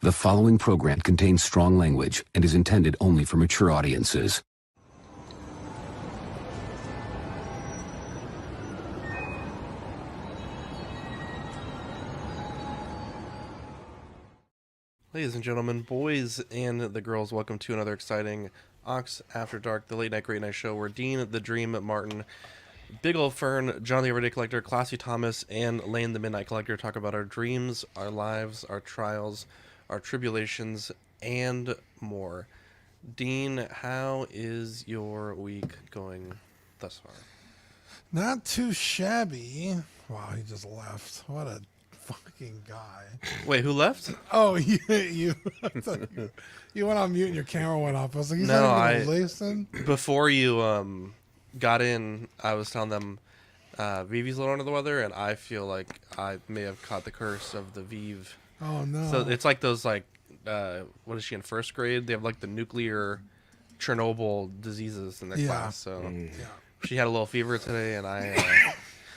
The following program contains strong language and is intended only for mature audiences. Ladies and gentlemen, boys and the girls, welcome to another exciting Ox After Dark, the late night great night show where Dean the Dream Martin, Big Ol' Fern, John the Everyday Collector, Classy Thomas, and Lane the Midnight Collector talk about our dreams, our lives, our trials, our tribulations, and more. Dean, how is your week going thus far? Not too shabby. Wow, he just left. What a fucking guy. Wait, who left? Oh, you you went on mute and your camera went off. I was like, he's No, not even listening. Before you got in, I was telling them Vivi's a little under the weather, and I feel like I may have caught the curse of the Vive. Oh no. So it's like those what is she in first grade? They have like the nuclear Chernobyl diseases in their class. So she had a little fever today, and I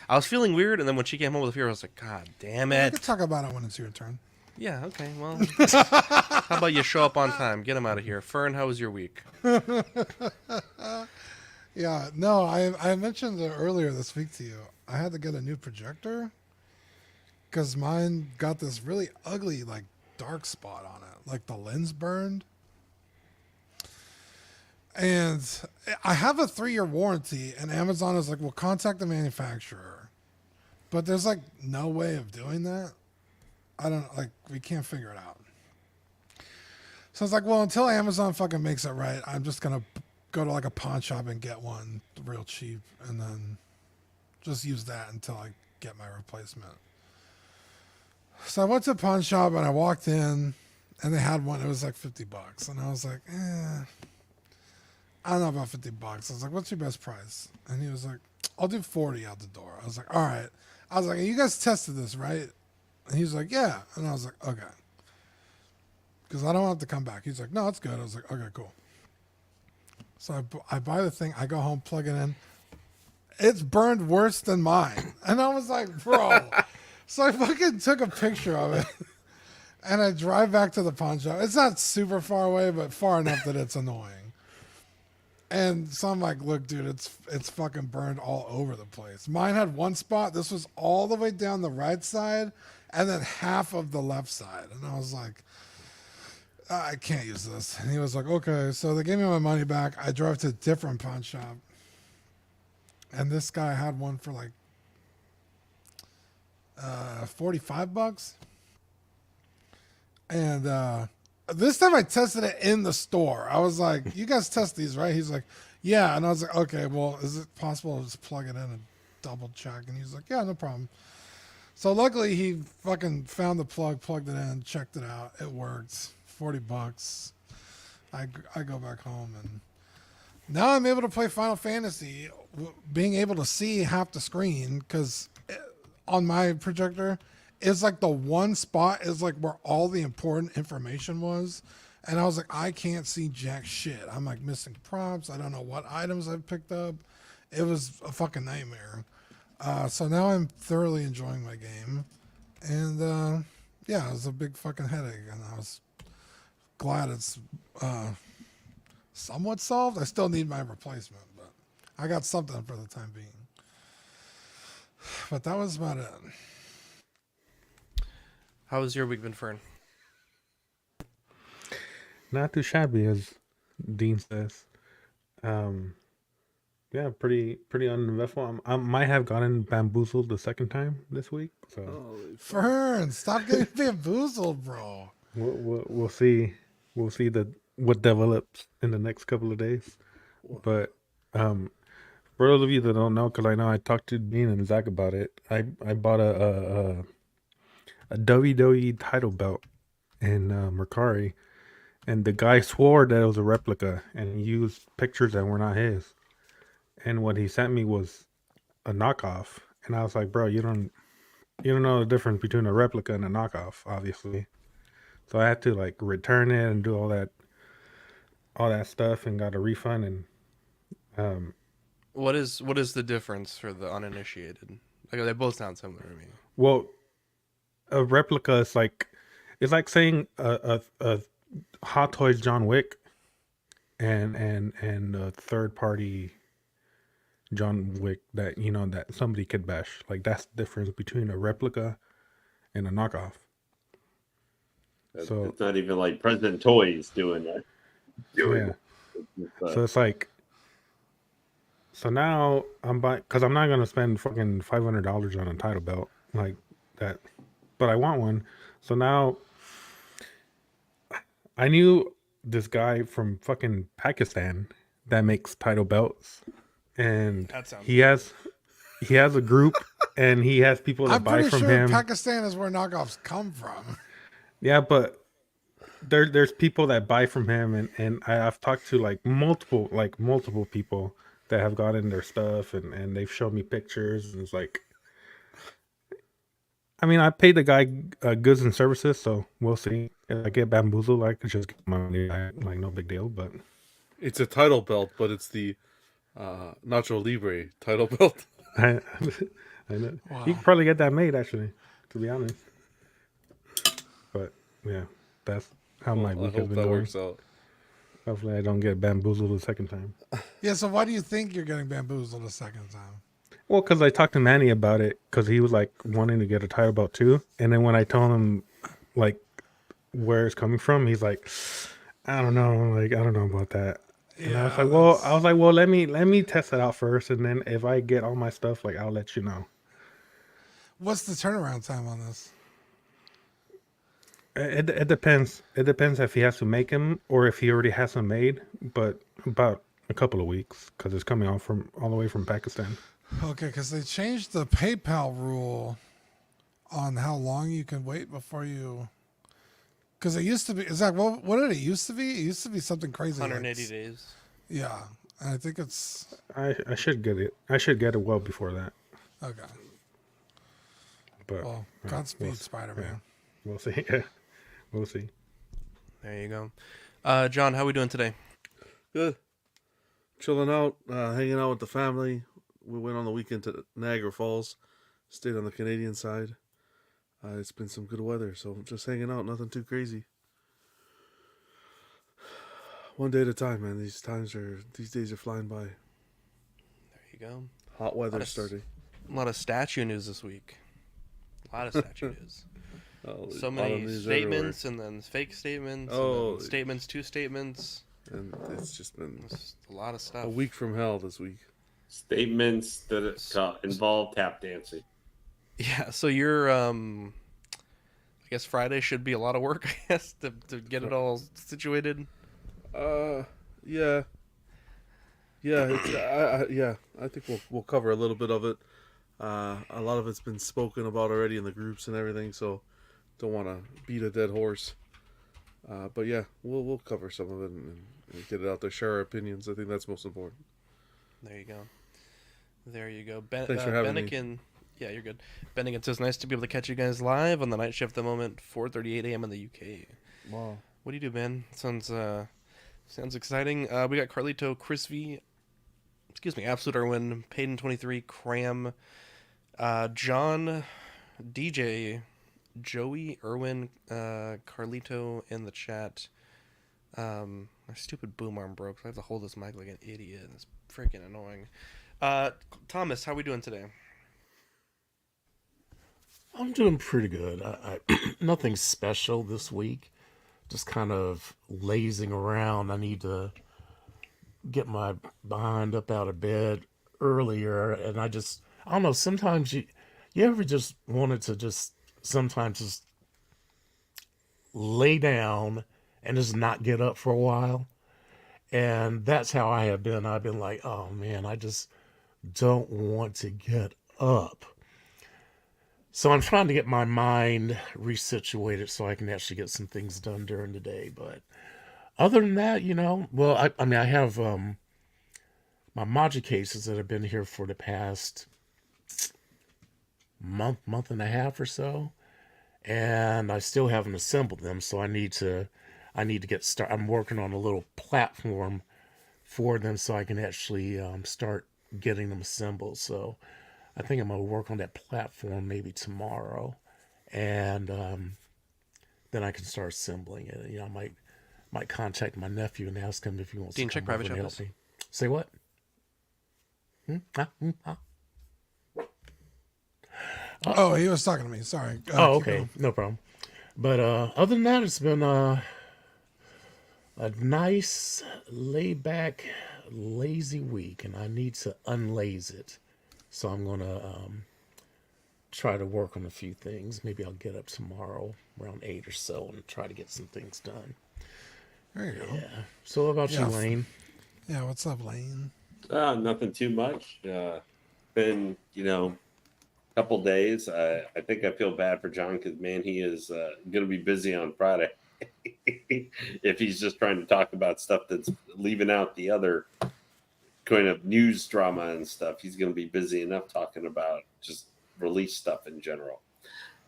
was feeling weird. And then when she came home with a fever, I was like, God damn We it! can talk about it when it's your turn. Yeah, okay. Well, how about you show up on time? Get him out of here. Fern, how was your week? Yeah, no, I mentioned it earlier this week to you. I had to get a new projector because mine got this really ugly, like, dark spot on it. Like, the lens burned. And I have a 3-year warranty, and Amazon is like, well, contact the manufacturer. But there's, like, no way of doing that. We can't figure it out. So it's like, well, until Amazon fucking makes it right, I'm just going to go to like a pawn shop and get one real cheap and then just use that until I get my replacement. So I went to a pawn shop and I walked in and they had one. It was like $50. And I was like, I don't know about $50. I was like, what's your best price? And he was like, I'll do 40 out the door. I was like, all right. I was like, you guys tested this, right? And he was like, yeah. And I was like, okay. Because I don't have to come back. He's like, no, it's good. I was like, okay, cool. So I buy the thing. I go home, plug it in. It's burned worse than mine. And I was like, bro. So I fucking took a picture of it. And I drive back to the pawn shop. It's not super far away, but far enough that it's annoying. And so I'm like, look, dude, it's fucking burned all over the place. Mine had one spot. This was all the way down the right side and then half of the left side. And I was like, I can't use this. And he was like, okay. So they gave me my money back. I drove to a different pawn shop. And this guy had one for like $45. And this time I tested it in the store. I was like, you guys test these, right? He's like, yeah. And I was like, okay, well, is it possible to just plug it in and double check? And he's like, yeah, no problem. So luckily he fucking found the plug, plugged it in, checked it out. It worked. $40. I go back home and now I'm able to play Final Fantasy, being able to see half the screen because on my projector, it's like the one spot is like where all the important information was. And I was like, I can't see jack shit. I'm like missing props. I don't know what items I've picked up. It was a fucking nightmare. So now I'm thoroughly enjoying my game. And yeah, it was a big fucking headache. And I was glad it's somewhat solved. I still need my replacement, but I got something for the time being. But that was about it. How was your week been, Fern? Not too shabby, as Dean says. Yeah, pretty uneventful. I might have gotten bamboozled the second time this week, so Fern, stop getting bamboozled, bro. we'll see. We'll see what develops in the next couple of days. But for those of you that don't know, because I know I talked to Dean and Zach about it, I bought a WWE title belt in Mercari, and the guy swore that it was a replica, and he used pictures that were not his. And what he sent me was a knockoff, and I was like, bro, you don't know the difference between a replica and a knockoff, obviously. So I had to like return it and do all that stuff, and got a refund. And What is the difference for the uninitiated? Like they both sound similar to me. well, a replica is like It's like saying a Hot Toys John Wick and a third party John Wick that that somebody could bash. Like that's the difference between a replica and a knockoff. So It's not even like President Toys doing that. yeah. So it's like, so now I'm buying because I'm not gonna spend fucking $500 on a title belt like that, but I want one. So now I knew this guy from fucking Pakistan that makes title belts, and That sounds he has a group, and he has people that I'm buy pretty from sure him. Pakistan is where knockoffs come from. Yeah, but there's people that buy from him, and I've talked to like multiple people that have gotten their stuff, and they've shown me pictures, and it's like, I mean, I paid the guy goods and services, so we'll see. If I get bamboozled, I could just get my money back, like no big deal. But It's a title belt, but it's the Nacho Libre title belt. I know you could probably get that made, actually, to be honest. But yeah, that's how my I week has hope been that going. works out. Hopefully, I don't get bamboozled the second time. Yeah, so why do you think you're getting bamboozled a second time? Well, because I talked to Manny about it, because he was like wanting to get a title belt too, and then when I told him like where it's coming from, he's like, I don't know about that. And I was like, well, let me test it out first, and then if I get all my stuff, like I'll let you know. What's the turnaround time on this? It depends. It depends if he has to make them or if he already has them made, but about a couple of weeks because it's coming all the way from Pakistan. Okay, because they changed the PayPal rule on how long you can wait before you. Because it used to be, is that what did it used to be? It used to be something crazy. 180 days. Yeah, and I think it's I should get it. I should get it well before that. okay. But Well, Godspeed, Spider-Man. we'll see. We'll see. There you go. John, how we doing today? Good. Chilling out, hanging out with the family. We went on the weekend to Niagara Falls. Stayed on the Canadian side. It's been some good weather, so just hanging out. Nothing too crazy. One day at a time, man. These days are flying by. There you go. Hot weather starting. A lot of statue news this week. A lot of statue news. Oh, So a lot of many news statements and then fake statements. Oh. And then statements to statements. everywhere. And it's just been It's a lot of stuff. a week from hell this week. Statements that involve tap dancing. Yeah, so you're I guess Friday should be a lot of work, I guess, to get it all situated. Yeah. It's, I think we'll cover a little bit of it. A lot of it's been spoken about already in the groups and everything, so don't want to beat a dead horse. But yeah, we'll cover some of it and get it out there, share our opinions. I think that's most important. There you go. Thanks for having me. Bennigan, yeah, you're good. Bennigan says, nice to be able to catch you guys live on the night shift at the moment, 4:38 a.m. in the UK. Wow. What do you do, Ben? Sounds exciting. We got Carlito, Chris V, Absolute Irwin, Payton 23, Cram, John, DJ, Joey, Irwin, Carlito in the chat. My stupid boom arm broke, so I have to hold this mic like an idiot. It's freaking annoying. Thomas, how we doing today? I'm doing pretty good. I nothing special this week. Just kind of lazing around. I need to get my behind up out of bed earlier, and I don't know. Sometimes you ever just wanted to just sometimes just lay down and just not get up for a while, and that's how I have been. I've been like, oh man, I just don't want to get up. So I'm trying to get my mind resituated so I can actually get some things done during the day. But other than that, well, I mean, I have my Maji cases that have been here for the past month and a half or so, and I still haven't assembled them. So I need to get started. I'm working on a little platform for them so I can actually start getting them assembled. So I think I'm going to work on that platform maybe tomorrow. And then then I can start assembling it. You know, I might contact my nephew and ask him if he wants Dean, to check come over private and help channels. me. Say what? Huh? Huh? Oh, he was talking to me. Sorry. Oh, Keep okay, going. no problem. But other than that, it's been a nice, laid back, lazy week, and I need to unlaze it. So I'm gonna try to work on a few things. Maybe I'll get up tomorrow around 8 or so and try to get some things done. There you go. Yeah. So what about you, Yeah. Lane? Yeah, what's up, Lane? Nothing too much. Been, couple days. I think I feel bad for John because, man, he is going to be busy on Friday. If he's just trying to talk about stuff that's leaving out the other kind of news drama and stuff, he's going to be busy enough talking about just release stuff in general.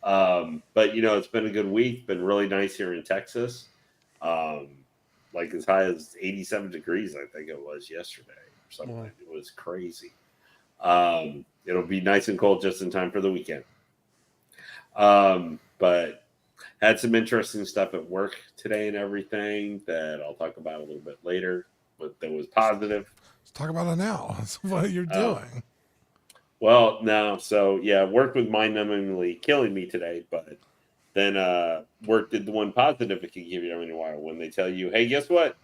But, it's been a good week. Been really nice here in Texas. Like as high as 87 degrees, I think it was yesterday or something. Wow. It was crazy. It'll be nice and cold just in time for the weekend. But had some interesting stuff at work today and everything that I'll talk about a little bit later, but that was positive. Let's talk about it now. That's what you're doing. Well, no. So yeah, work was mind-numbingly killing me today, but then work did the one positive it can give you every while when they tell you, hey, guess what?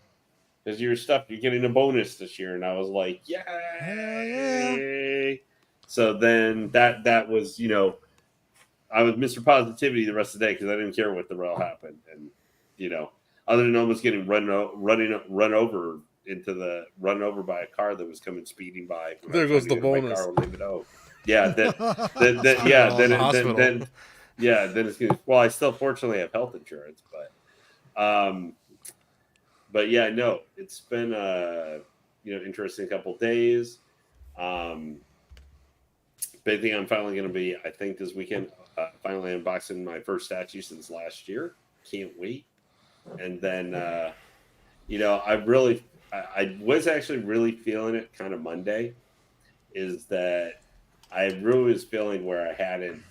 Because your stuff, you're getting a bonus this year. And I was like, yay. Yeah. So then that was, I was Mr. Positivity the rest of the day because I didn't care what the hell happened. And, other than almost getting run over by a car that was coming speeding by. There goes the bonus. Yeah. Then it's gonna, well, I still fortunately have health insurance, but yeah, no, it's been interesting couple days. Big thing I'm finally going to be, I think this weekend, finally unboxing my first statue since last year. Can't wait. And then, I was actually really feeling it kind of Monday, is that I really was feeling where I hadn't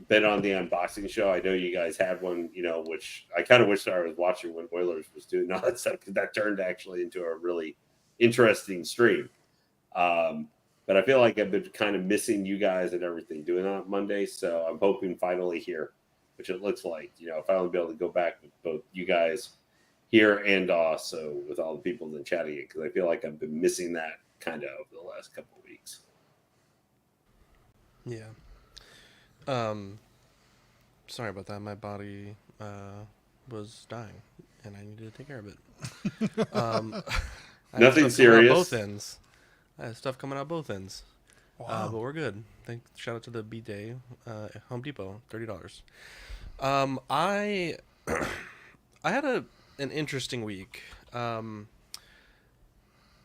been on the unboxing show. I know you guys had one, which I kind of wish I was watching when Oilers was doing all that stuff, because that turned actually into a really interesting stream. But I feel like I've been kind of missing you guys and everything doing on Monday. So I'm hoping finally here, which it looks like, finally be able to go back with both you guys here and also with all the people in chatting it, because I feel like I've been missing that kind of over the last couple of weeks. Yeah. Sorry about that. My body was dying, and I needed to take care of it. I had Nothing stuff coming out serious. both ends. I had stuff coming out both ends. Wow. But we're good. Shout out to the B-Day, Home Depot, $30. I I had an interesting week.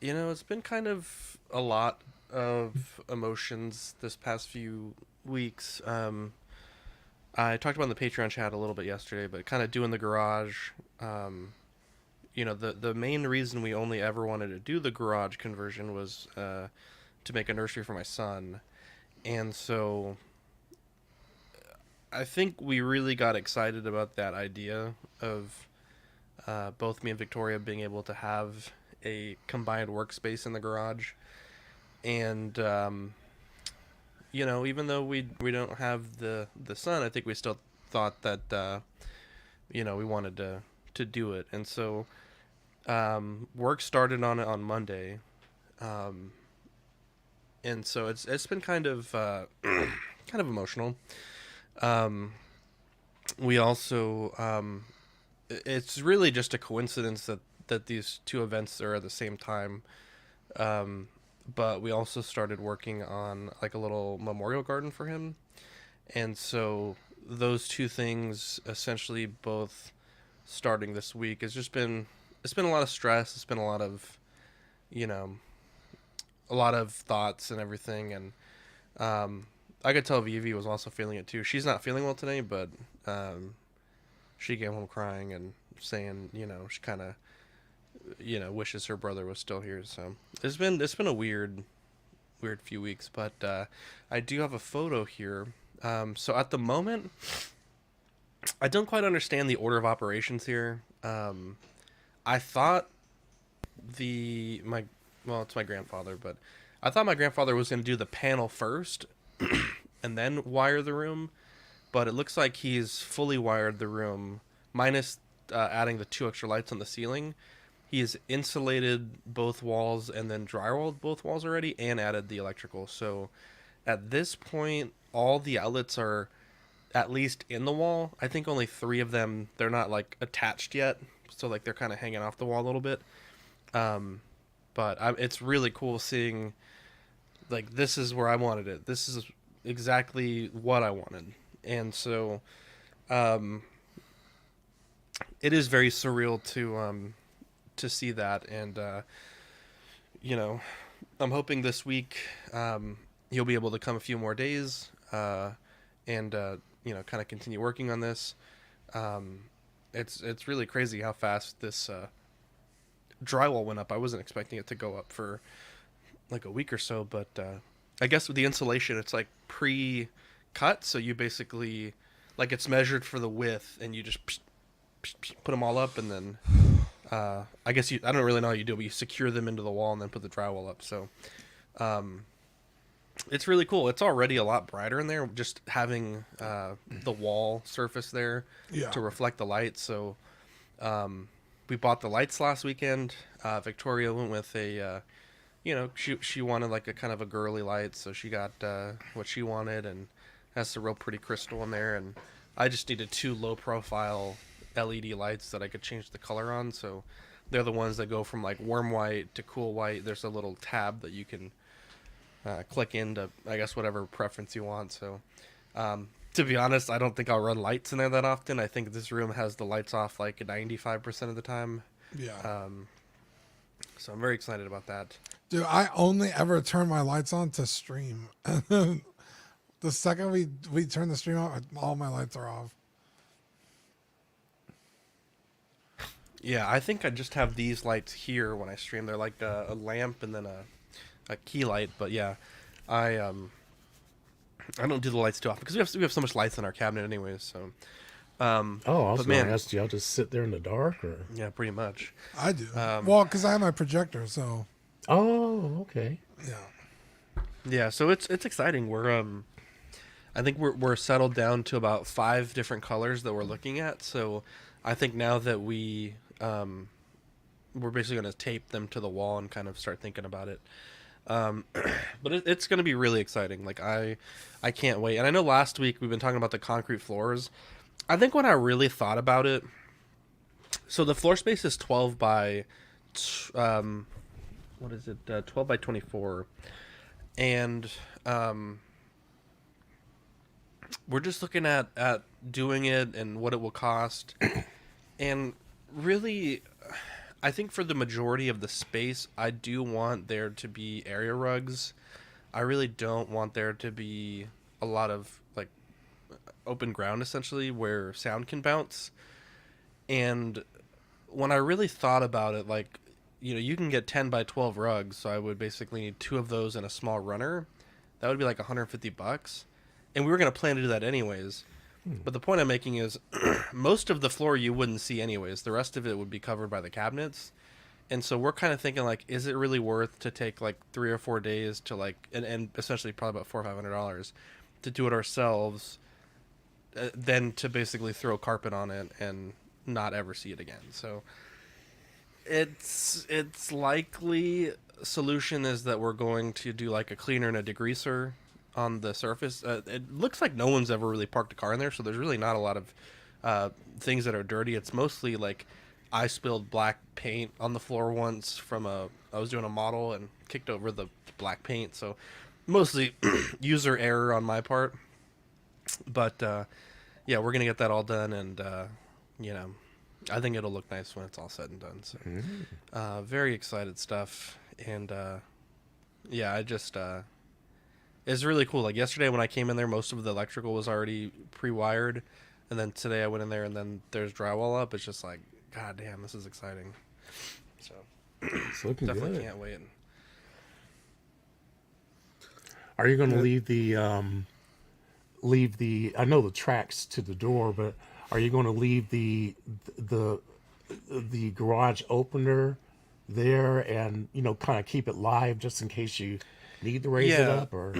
It's been kind of a lot of emotions this past few weeks. I talked about in the Patreon chat a little bit yesterday, but kind of doing the garage. The main reason we only ever wanted to do the garage conversion was to make a nursery for my son. And so I think we really got excited about that idea of both me and Victoria being able to have a combined workspace in the garage. And, even though we don't have the son, I think we still thought that, we wanted to do it. And so work started on it on Monday. And so it's been kind of kind of emotional. We also it's really just a coincidence that these two events are at the same time. But we also started working on like a little memorial garden for him. And so those two things essentially both starting this week it's been a lot of stress. It's been a lot of, a lot of thoughts and everything. And I could tell Vivi was also feeling it too. She's not feeling well today, but she came home crying and saying, she kind of, wishes her brother was still here. So it's been a weird few weeks, but I do have a photo here. So at the moment, I don't quite understand the order of operations here. I thought the my well, it's my grandfather, but I thought my grandfather was going to do the panel first and then wire the room, but it looks like he's fully wired the room minus adding the 2 extra lights on the ceiling. He's insulated both walls and then drywalled both walls already and added the electrical. So at this point, all the outlets are at least in the wall. I think only 3 of them, they're not like attached yet. So like they're kind of hanging off the wall a little bit. But it's really cool seeing like this is where I wanted it. This is exactly what I wanted. And so it is very surreal to see that. And you know, I'm hoping this week you'll be able to come a few more days and you know, kind of continue working on this. It's really crazy how fast this drywall went up. I wasn't expecting it to go up for like a week or so, but I guess with the insulation, it's like pre-cut, so you basically like it's measured for the width, and you just put them all up, and then I guess I don't really know how you do it, but you secure them into the wall and then put the drywall up. So it's really cool. It's already a lot brighter in there, just having the wall surface there to reflect the light. So we bought the lights last weekend. Victoria went with a, you know, she wanted like a kind of a girly light, so she got what she wanted, and has the real pretty crystal in there. And I just needed 2 low profile LED lights that I could change the color on. So they're the ones that go from like warm white to cool white. There's a little tab that you can click into, I guess, whatever preference you want. So to be honest, I don't think I'll run lights in there that often. I think this room has the lights off like 95% of the time. Yeah. So I'm very excited about that. Dude, I only ever turn my lights on to stream. And then the second we turn the stream off, all my lights are off. Yeah, I think I just have these lights here when I stream. They're like a lamp and then a key light. But yeah, I don't do the lights too often because we have so much lights in our cabinet anyways. So Oh, I was but going man, to ask, do y'all just sit there in the dark, or? yeah, pretty much. I do. Well, because I have my projector, so Oh, okay. yeah. Yeah, so it's exciting. I think we're settled down to about 5 different colors that we're looking at. So I think now that we're basically going to tape them to the wall and kind of start thinking about it. But it's going to be really exciting. Like I can't wait. And I know last week we've been talking about the concrete floors. I think when I really thought about it, so the floor space is 12 by, what is it? 12 by 24, and we're just looking at doing it and what it will cost, and really, I think for the majority of the space, I do want there to be area rugs. I really don't want there to be a lot of like open ground essentially where sound can bounce. And when I really thought about it, like, you know, you can get 10 by 12 rugs, so I would basically need 2 of those and a small runner. That would be like $150. And we were going to plan to do that anyways. But the point I'm making is most of the floor you wouldn't see anyways. The rest of it would be covered by the cabinets. And so we're kind of thinking like, is it really worth to take like 3 or 4 days to like, and essentially probably about $400 or $500 to do it ourselves, then to basically throw carpet on it and not ever see it again. So it's likely solution is that we're going to do like a cleaner and a degreaser on the surface. It looks like no one's ever really parked a car in there, so there's really not a lot of things that are dirty. It's mostly like I spilled black paint on the floor once from I was doing a model and kicked over the black paint, so mostly user error on my part. But yeah, we're gonna get that all done, and you know, I think it'll look nice when it's all said and done. So very excited stuff. And yeah, I just it's really cool. Like yesterday when I came in there, most of the electrical was already pre-wired, and then today I went in there and then there's drywall up. It's just like, god damn, this is exciting. So It's looking definitely good. can't wait. Are you going to leave the I know the tracks to the door, but Are you going to leave the the garage opener there and kind of keep it live just in case you need to raise it Yeah. up? Or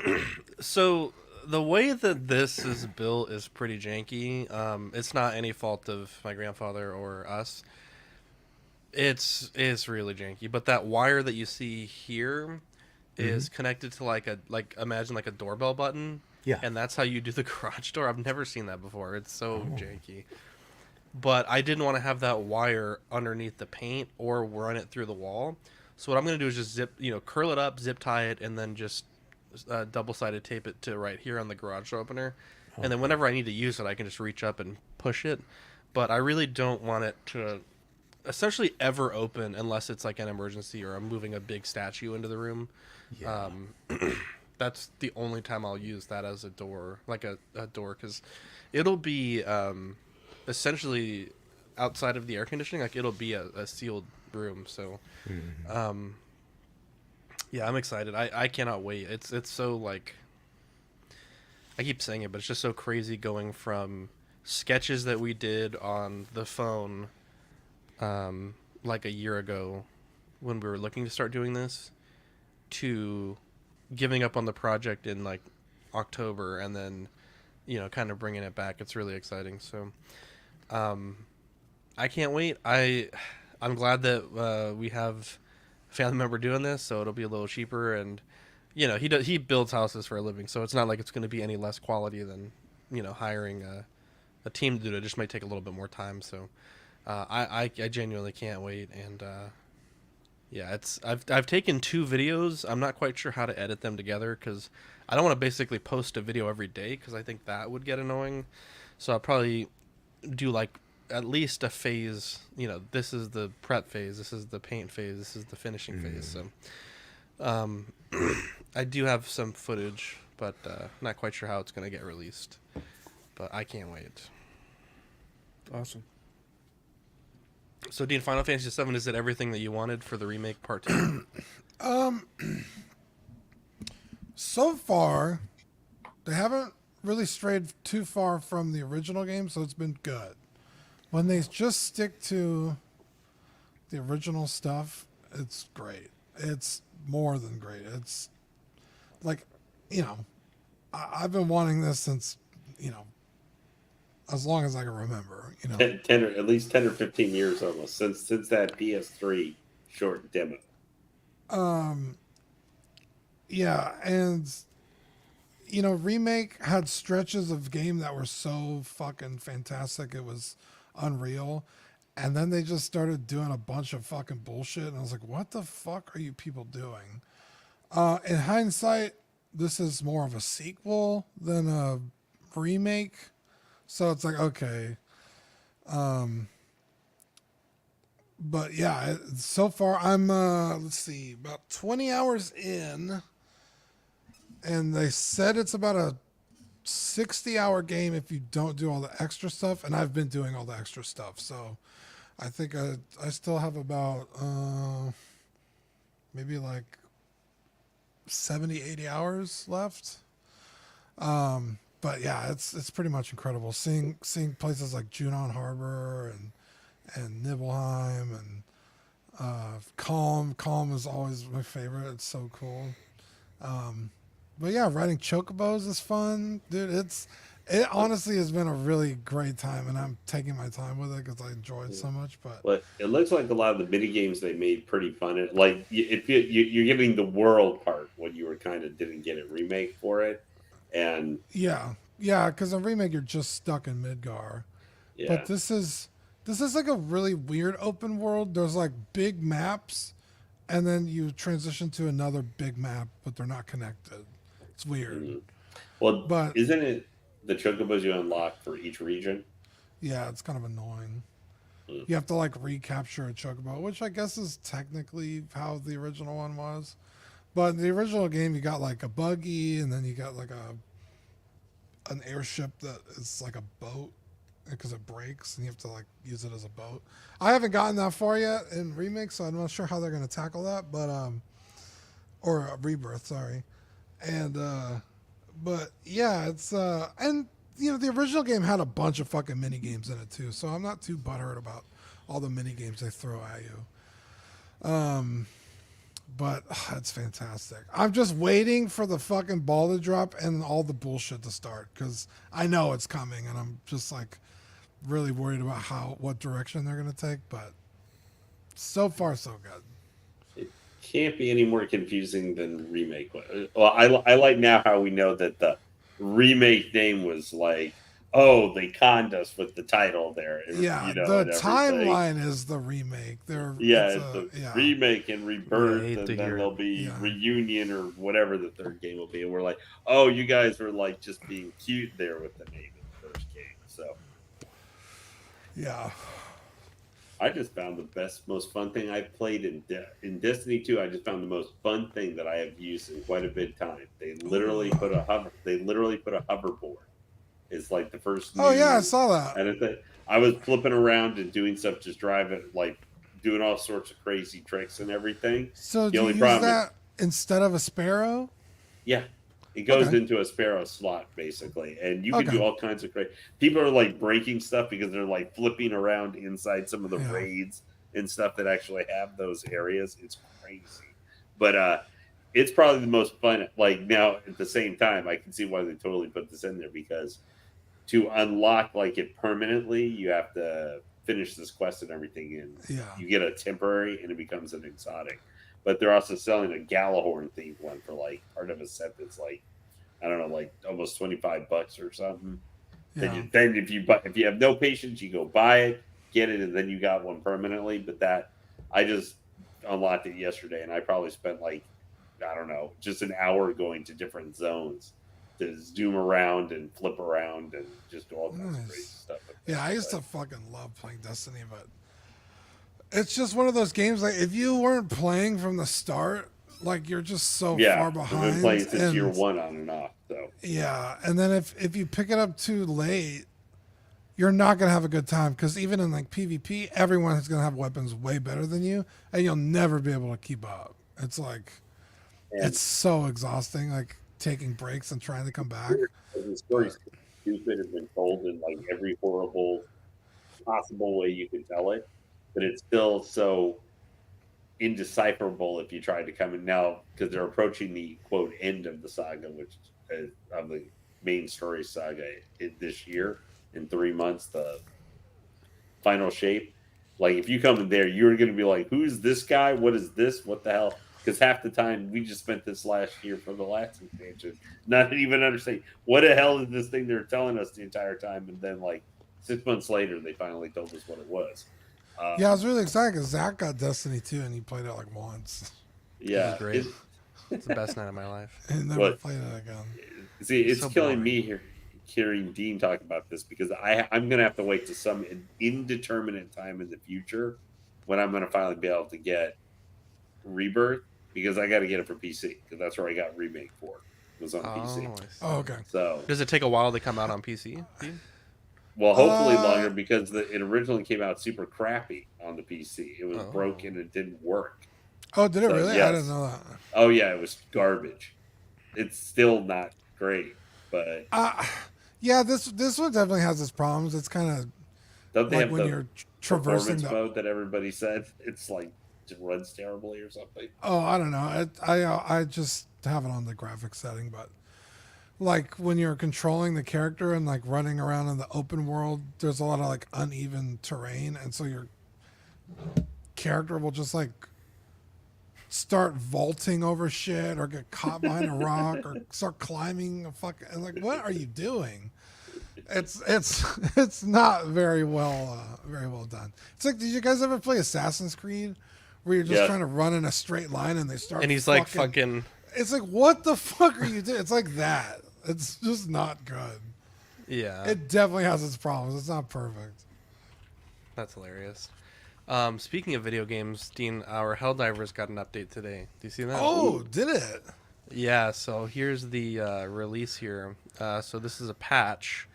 So the way that this is built is pretty janky. It's not any fault of my grandfather or us. It's really janky. But that wire that you see here is connected to like imagine like a doorbell button. Yeah. And that's how you do the garage door. I've never seen that before. It's so janky. But I didn't want to have that wire underneath the paint or run it through the wall. So what I'm going to do is just curl it up, zip tie it, and then just double-sided tape it to right here on the garage door opener. And then whenever I need to use it, I can just reach up and push it. But I really don't want it to essentially ever open unless it's like an emergency or I'm moving a big statue into the room. Yeah. That's the only time I'll use that as a door, like a door, because it'll be essentially outside of the air conditioning. Like it'll be a sealed room. So, yeah, I'm excited. I cannot wait. It's so like, I keep saying it, but it's just so crazy going from sketches that we did on the phone, like a year ago when we were looking to start doing this, to giving up on the project in like October and then, kind of bringing it back. It's really exciting. So, I can't wait. I'm glad that we have a family member doing this, so it'll be a little cheaper. And he builds houses for a living, so it's not like it's going to be any less quality than hiring a team to do it. It just might take a little bit more time. So I genuinely can't wait. And yeah, I've taken 2 videos. I'm not quite sure how to edit them together because I don't want to basically post a video every day because I think that would get annoying. So I'll probably do like at least a phase. This is the prep phase, this is the paint phase, this is the finishing phase. So I do have some footage, but not quite sure how it's going to get released. But I can't wait. Awesome. So Dean, Final Fantasy VII, is it everything that you wanted for the remake part 2? So far, they haven't really strayed too far from the original game, so it's been good. When they just stick to the original stuff, it's great. It's more than great. It's like, I've been wanting this since, as long as I can remember. 10 or at least 10 or 15 years almost since that PS3 short demo. Yeah, and Remake had stretches of game that were so fucking fantastic it was unreal, and then they just started doing a bunch of fucking bullshit, and I was like, what the fuck are you people doing? In hindsight, this is more of a sequel than a remake, so it's like, okay. But yeah, so far I'm let's see, about 20 hours in, and they said it's about a 60-hour game if you don't do all the extra stuff, and I've been doing all the extra stuff, so I think I still have about maybe like 70-80 hours left. But yeah, it's pretty much incredible seeing places like Junon Harbor and Nibelheim and Calm. Calm is always my favorite. It's so cool. But yeah, riding chocobos is fun, dude. It honestly has been a really great time, and I'm taking my time with it because I enjoy it so much. But it looks like a lot of the mini games they made pretty fun. Like if you're getting the world part when you were kind of didn't get a remake for it, and yeah, because in remake you're just stuck in Midgar. yeah, But this is like a really weird open world. There's like big maps, and then you transition to another big map, but they're not connected. It's weird. well, but- isn't it the chocobos you unlock for each region? Yeah, it's kind of annoying. You have to like recapture a chocobo, which I guess is technically how the original one was. But in the original game, you got like a buggy, and then you got like an airship that is like a boat because it breaks, and you have to like use it as a boat. I haven't gotten that far yet in remake, so I'm not sure how they're going to tackle that. But or Rebirth, sorry. And but yeah, it's and the original game had a bunch of fucking mini games in it too, so I'm not too butthurt about all the mini games they throw at you. But it's fantastic. I'm just waiting for the fucking ball to drop and all the bullshit to start because I know it's coming, and I'm just like really worried about what direction they're gonna take. But so far, so good. It can't be any more confusing than remake. Well, I like now how we know that the remake name was like, oh, they conned us with the title there. Yeah, you know, the and everything. timeline is the remake. It's the remake and rebirth, hate and to then hear it. there'll be Yeah. reunion or whatever the third game will be. And we're like, oh, you guys were like just being cute there with the name of the first game. So Yeah. I just found the most fun thing I've played in Destiny 2. I just found the most fun thing that I have used in quite a bit of time. They literally put a hoverboard. It's like the first. Oh new- yeah, I saw that. And I was flipping around and doing stuff, just driving, like doing all sorts of crazy tricks and everything. So do you only use problem is- that instead of a sparrow? Yeah, it goes Okay. into a Sparrow slot basically, and you can Okay. do all kinds of crazy. People are like breaking stuff because they're like flipping around inside some of the Yeah. raids and stuff that actually have those areas. It's crazy, but it's probably the most fun. Like now, at the same time, I can see why they totally put this in there because to unlock like it permanently, you have to finish this quest and everything, and Yeah. you get a temporary, and it becomes an exotic. But they're also selling a Galahorn themed one for like part of a set that's like, I don't know, like almost $25 or something. Yeah. Then if you have no patience, you go buy it, get it, and then you got one permanently. But that I just unlocked it yesterday, and I probably spent like, I don't know, just an hour going to different zones to zoom around and flip around and just do all kinds of Nice. crazy stuff. Yeah, I used to fucking love playing Destiny, but it's just one of those games like if you weren't playing from the start, like you're just so Yeah, far I've behind. been playing since and- year one on and off. So Yeah, and then if you pick it up too late, you're not gonna have a good time because even in like PvP, everyone is gonna have weapons way better than you, and you'll never be able to keep up. It's like and it's so exhausting, like taking breaks and trying to come back. the story's stupid has been told in like every horrible possible way you can tell it, but it's still so indecipherable if you try to come in now because they're approaching the quote end of the saga, which is of the main story saga this year in 3 months, the final shape. Like if you come in there, you're going to be like, who's this guy? What is this? What the hell? Because half the time we just spent this last year for the last expansion, not even understanding what the hell is this thing they're telling us the entire time, and then like 6 months later, they finally told us what it was. Yeah, I was really excited because Zach got Destiny 2 and he played it like once. Yeah, It was great. It's the best night of my life. And never What? played it again. See, it's So killing boring. me here, hearing Dean talk about this because I'm going to have to wait to some indeterminate time in the future when I'm going to finally be able to get Rebirth because I got to get it for PC because that's where I got Remake for. It was on PC. I see. Oh, okay. So, Does it take a while to come out on PC? Dean? well, hopefully Uh, longer because it originally came out super crappy on the PC. It was Oh. broken. It didn't work. Oh, did it So, really? I yes. didn't know that. Oh yeah, it was garbage. It's still not great, but Yeah, this one definitely has its problems. It's kind of don't they like have when the you're traversing performance the. mode that everybody said it's like just runs terribly or something? Oh, I don't know. I just have it on the graphic setting, but like when you're controlling the character and like running around in the open world, there's a lot of like uneven terrain, and so your character will just like start vaulting over shit or get caught behind a rock or start climbing a fucking and like what are you doing? It's not very well done. It's like, did you guys ever play Assassin's Creed where you're just Yeah. trying to run in a straight line and they start And he's like fucking. it's like, what the fuck are you doing? It's like that. It's just not good. Yeah, It definitely has its problems. It's not perfect. that's hilarious. Speaking of video games, Dean, our Helldivers got an update today. Do you see that? Oh, did it? Yeah, so here's the release here. So this is a patch.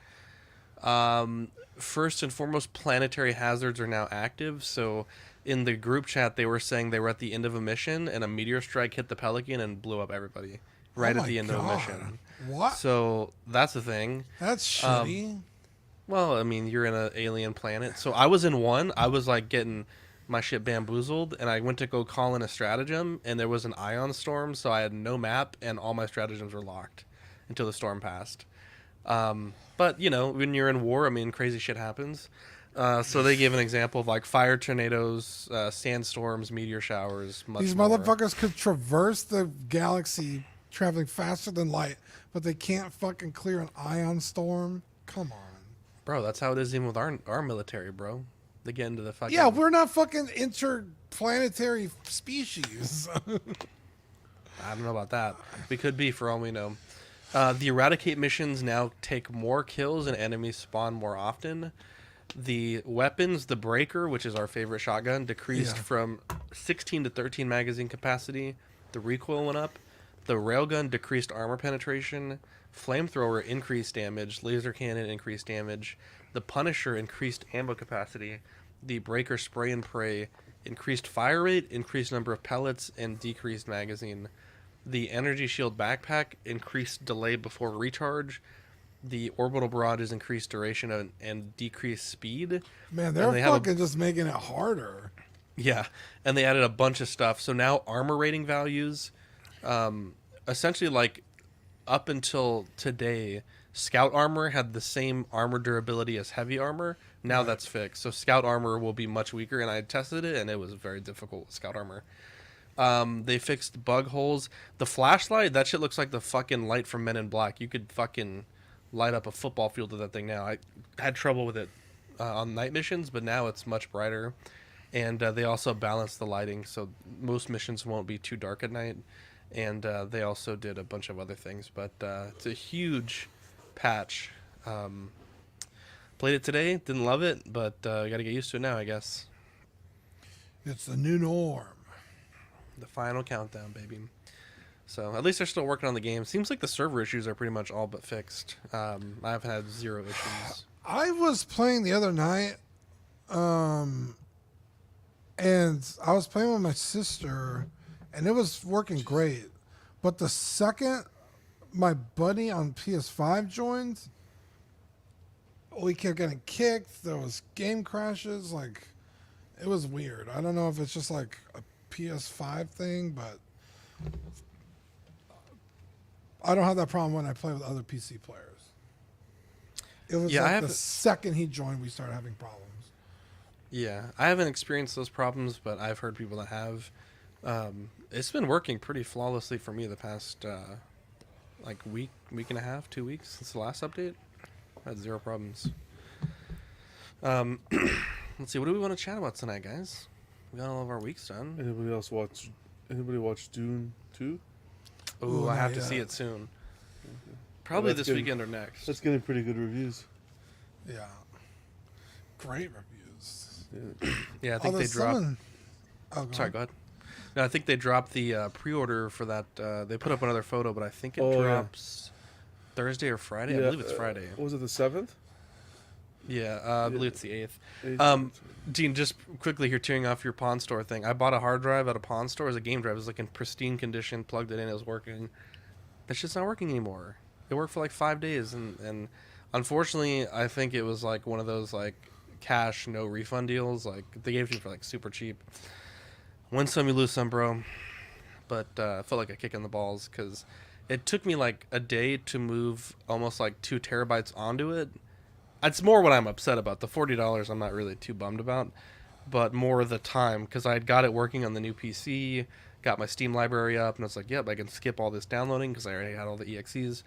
First and foremost, planetary hazards are now active. So in the group chat, they were saying they were at the end of a mission and a meteor strike hit the Pelican and blew up everybody. right Oh at the my end of a God. mission. What? So that's the thing. That's Um, shitty. Well, I mean, you're in an alien planet. So I was in one. I was like getting my shit bamboozled, and I went to go call in a stratagem, and there was an ion storm, so I had no map, and all my stratagems were locked until the storm passed. But you know, when you're in war, I mean, crazy shit happens. So they gave an example of like fire tornadoes, sandstorms, meteor showers. Much These more. motherfuckers could traverse the galaxy traveling faster than light, but they can't fucking clear an ion storm. Come on. Bro, that's how it is even with our military, bro. They get into the fucking. Yeah, we're not fucking interplanetary species. I don't know about that. We could be, for all we know. The eradicate missions now take more kills and enemies spawn more often. The weapons, the breaker, which is our favorite shotgun, decreased Yeah. from 16 to 13 magazine capacity. The recoil went up. The railgun decreased armor penetration. Flamethrower increased damage. Laser cannon increased damage. The Punisher increased ammo capacity. The breaker spray and pray increased fire rate, increased number of pellets, and decreased magazine. The energy shield backpack increased delay before recharge. The orbital barrages increased duration and decreased speed. Man, they're they have a- fucking just making it harder. Yeah, and they added a bunch of stuff. So now armor rating values, essentially like up until today, scout armor had the same armor durability as heavy armor. Now that's fixed. So scout armor will be much weaker, and I tested it, and it was very difficult with scout armor. They fixed bug holes. The flashlight, that shit looks like the fucking light from Men in Black. You could fucking light up a football field with that thing now. I had trouble with it on night missions, but now it's much brighter. And they also balanced the lighting, so most missions won't be too dark at night. And they also did a bunch of other things, but it's a huge patch. Played it today, didn't love it, but got to get used to it now, I guess. It's the new norm. The final countdown, baby. So at least they're still working on the game. Seems like the server issues are pretty much all but fixed. I've had 0 issues. I was playing the other night, and I was playing with my sister, and it was working great. But the second my buddy on PS5 joined, we kept getting kicked. There was game crashes. Like, it was weird. I don't know if it's just like a PS5 thing, but I don't have that problem when I play with other PC players. It was Yeah, I like have the second he joined, we started having problems. Yeah, I haven't experienced those problems, but I've heard people that have. It's been working pretty flawlessly for me the past like week and a half, 2 weeks since the last update. I had 0 problems. Let's see, what do we want to chat about tonight, guys? We got all of our weeks done. Anybody watch Dune 2? Ooh, I not have to see yet. it soon. Probably That's this good. weekend or next. That's getting pretty good reviews. Yeah. Great reviews. Yeah, I think they there's dropped. someone- Oh, go Sorry, on. go ahead. No, I think they dropped the pre-order for that. They put up another photo, but I think it Oh, yeah. drops Thursday or Friday. I believe it's Friday. Was it the 7th? Yeah, I believe it's the 8th. 8th? Dean, just quickly here, tearing off your Pawn Store thing. I bought a hard drive at a Pawn Store as a game drive. It was like in pristine condition, plugged it in, it was working. That shit's not working anymore. It worked for like 5 days, and unfortunately, I think it was like one of those like cash, no refund deals. Like, they gave it to me for like super cheap. Win some, you lose some, bro. But I felt like a kick in the balls because it took me like a day to move almost like 2 terabytes onto it. It's more what I'm upset about. The $40 I'm not really too bummed about, but more the time because I got it working on the new PC, got my Steam library up, and I was like, yep, I can skip all this downloading because I already had all the EXEs.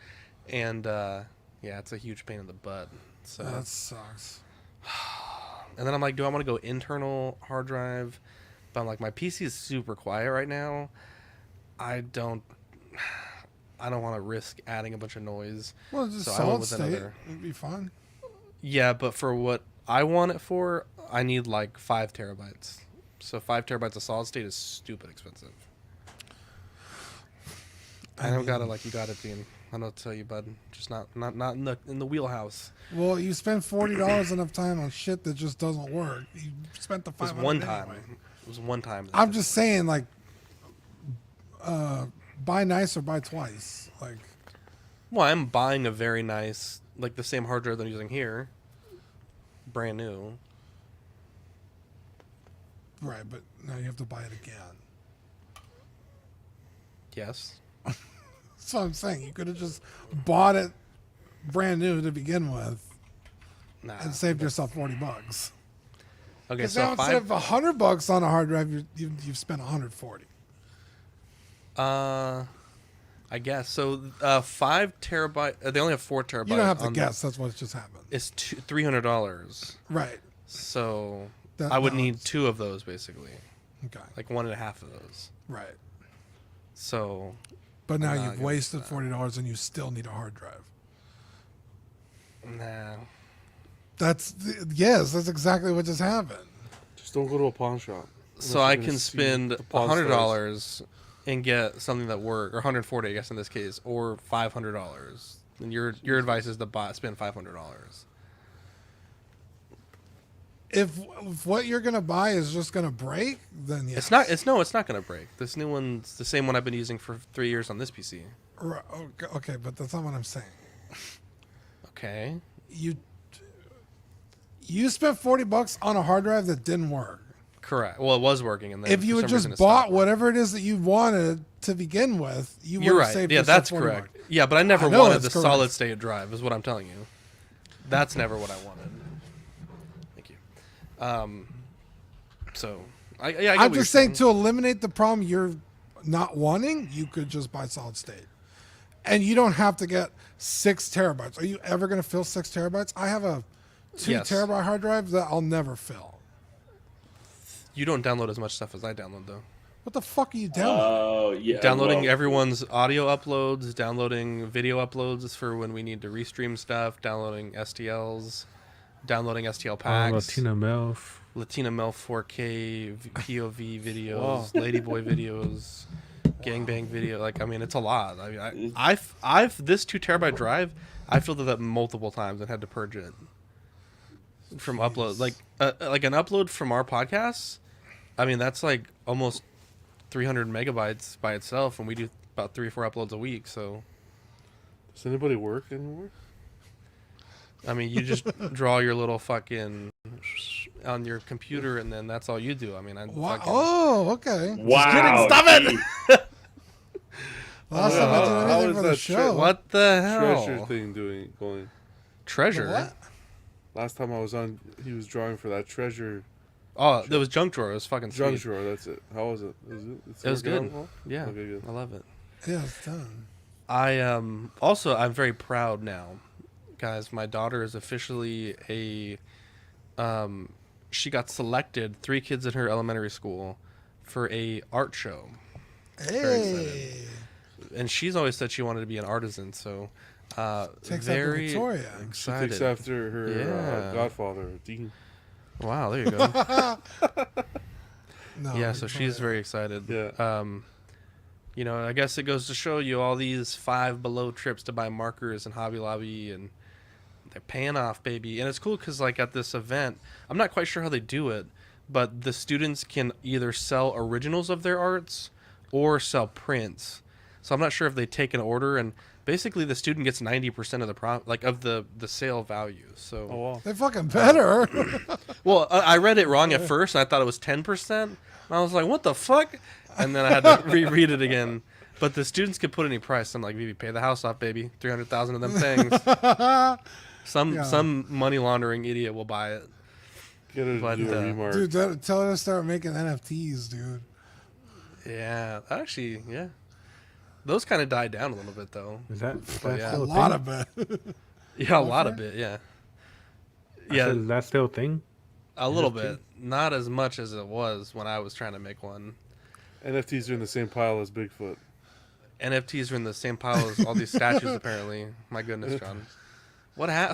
And yeah, it's a huge pain in the butt. So, That sucks. and then I'm like, do I want to go internal hard drive? But I'm like, my PC is super quiet right now. I don't want to risk adding a bunch of noise. Well, just So I solid went with state another. would be fun. Yeah, but for what I want it for, I need like 5 terabytes. So 5 terabytes of solid state is stupid expensive. I don't got it like you got it, Dean. I don't tell you, bud. Just not in the wheelhouse. Well, you spend $40 enough time on shit that just doesn't work. You spent the It was 500 one time. anyway. It was one time. I'm just saying, like, buy nice or buy twice. Like, Well, I'm buying a very nice, like the same hard drive that I'm using here, brand new. right, but now you have to buy it again. Yes. That's what I'm saying. You could have just bought it brand new to begin with Nah. and saved yourself $40. Okay, Because so now instead of $100 on a hard drive, you've spent 140. I guess so. 5 terabyte. They only have 4 terabytes. You don't have to guess. That's what just happened. It's $300. Right. So That- I would no, need it's- 2 of those basically, Okay. like 1.5 of those. Right. So But now I'm not you've gonna wasted do that. $40 and you still need a hard drive. nah. Yes, that's exactly what just happened. Just don't go to a pawn shop. So Unless I you're gonna can see spend the pawn $100 and get something that works, or 140, I guess in this case, or $500. And your advice is to spend $500. If what you're gonna buy is just gonna break, then yes. It's not gonna break. This new one's the same one I've been using for 3 years on this PC. Right, okay, but that's not what I'm saying. Okay. You spent $40 on a hard drive that didn't work. Correct. Well, it was working, and then If you for had some just reason it bought stopped. whatever it is that you wanted to begin with, you would You're have right. saved Yeah, yourself that's $40. correct. Yeah, but I never I know wanted it's the correct. solid state drive. Is what I'm telling you. That's never what I wanted. Thank you. So I get I'm what you're just saying to eliminate the problem you're not wanting, you could just buy solid state. And you don't have to get 6 terabytes. Are you ever going to fill 6 terabytes? I have a 2 Yes. terabyte hard drive that I'll never fill. You don't download as much stuff as I download, though. What the fuck are you downloading? Oh, yeah. Downloading well, everyone's audio uploads, downloading video uploads for when we need to restream stuff, downloading STLs, downloading STL packs, Latina Melf. Latina Mel 4K, POV videos, Wow. Ladyboy videos, gangbang video. Like, I mean, it's a lot. I mean, I've this 2 terabyte drive, I filled it up multiple times and had to purge it from upload. Like an upload from our podcasts. I mean, that's like almost 300 megabytes by itself, and we do about 3 or 4 uploads a week. So, Does anybody work anymore? I mean, you just draw your little fucking on your computer, and then that's all you do. I mean, I Wow. fucking, Oh, okay. wow. Stop it! geez. Last Yeah, time I how did anything is for the that show. What the Treasure hell? thing going. Treasure? What? Last time I was on, he was drawing for that treasure Oh, there was junk drawer. It was fucking junk sweet. drawer. That's it. How was it? It was working good. out well? Yeah, Okay, good. I love it. Yeah, it's done. I'm very proud now, guys. My daughter is officially she got selected. 3 kids in her elementary school for a art show, Hey. and she's always said she wanted to be an artisan. So, Takes very after Victoria. She excited. takes after her Yeah. godfather, Dean. Wow, there you go. No, Yeah, so she's Victoria. very excited. Yeah. You know, I guess it goes to show you all these Five Below trips to buy markers and Hobby Lobby, and they're paying off, baby. And it's cool because, like, at this event, I'm not quite sure how they do it, but the students can either sell originals of their arts or sell prints. So I'm not sure if they take an order, and basically the student gets 90% of the sale value. So, Oh wow. They fucking better. well, I read it wrong at first, and I thought it was 10%. And I was like, what the fuck? And then I had to reread it again. But the students could put any price. I'm like, Vivi, pay the house off, baby. 300,000 of them things. Yeah. Some money laundering idiot will buy it. Get her to But, do a remark. Dude, tell her to start making NFTs, dude. Yeah, actually, yeah. Those kind of died down a little bit, though. Is that yeah. A still a lot thing? of it. Yeah, a lot of it, yeah. I Yeah, said, is that still a thing? a little bit. Not as much as it was when I was trying to make one. NFTs are in the same pile as Bigfoot. NFTs are in the same pile as all these statues, apparently. My goodness, John.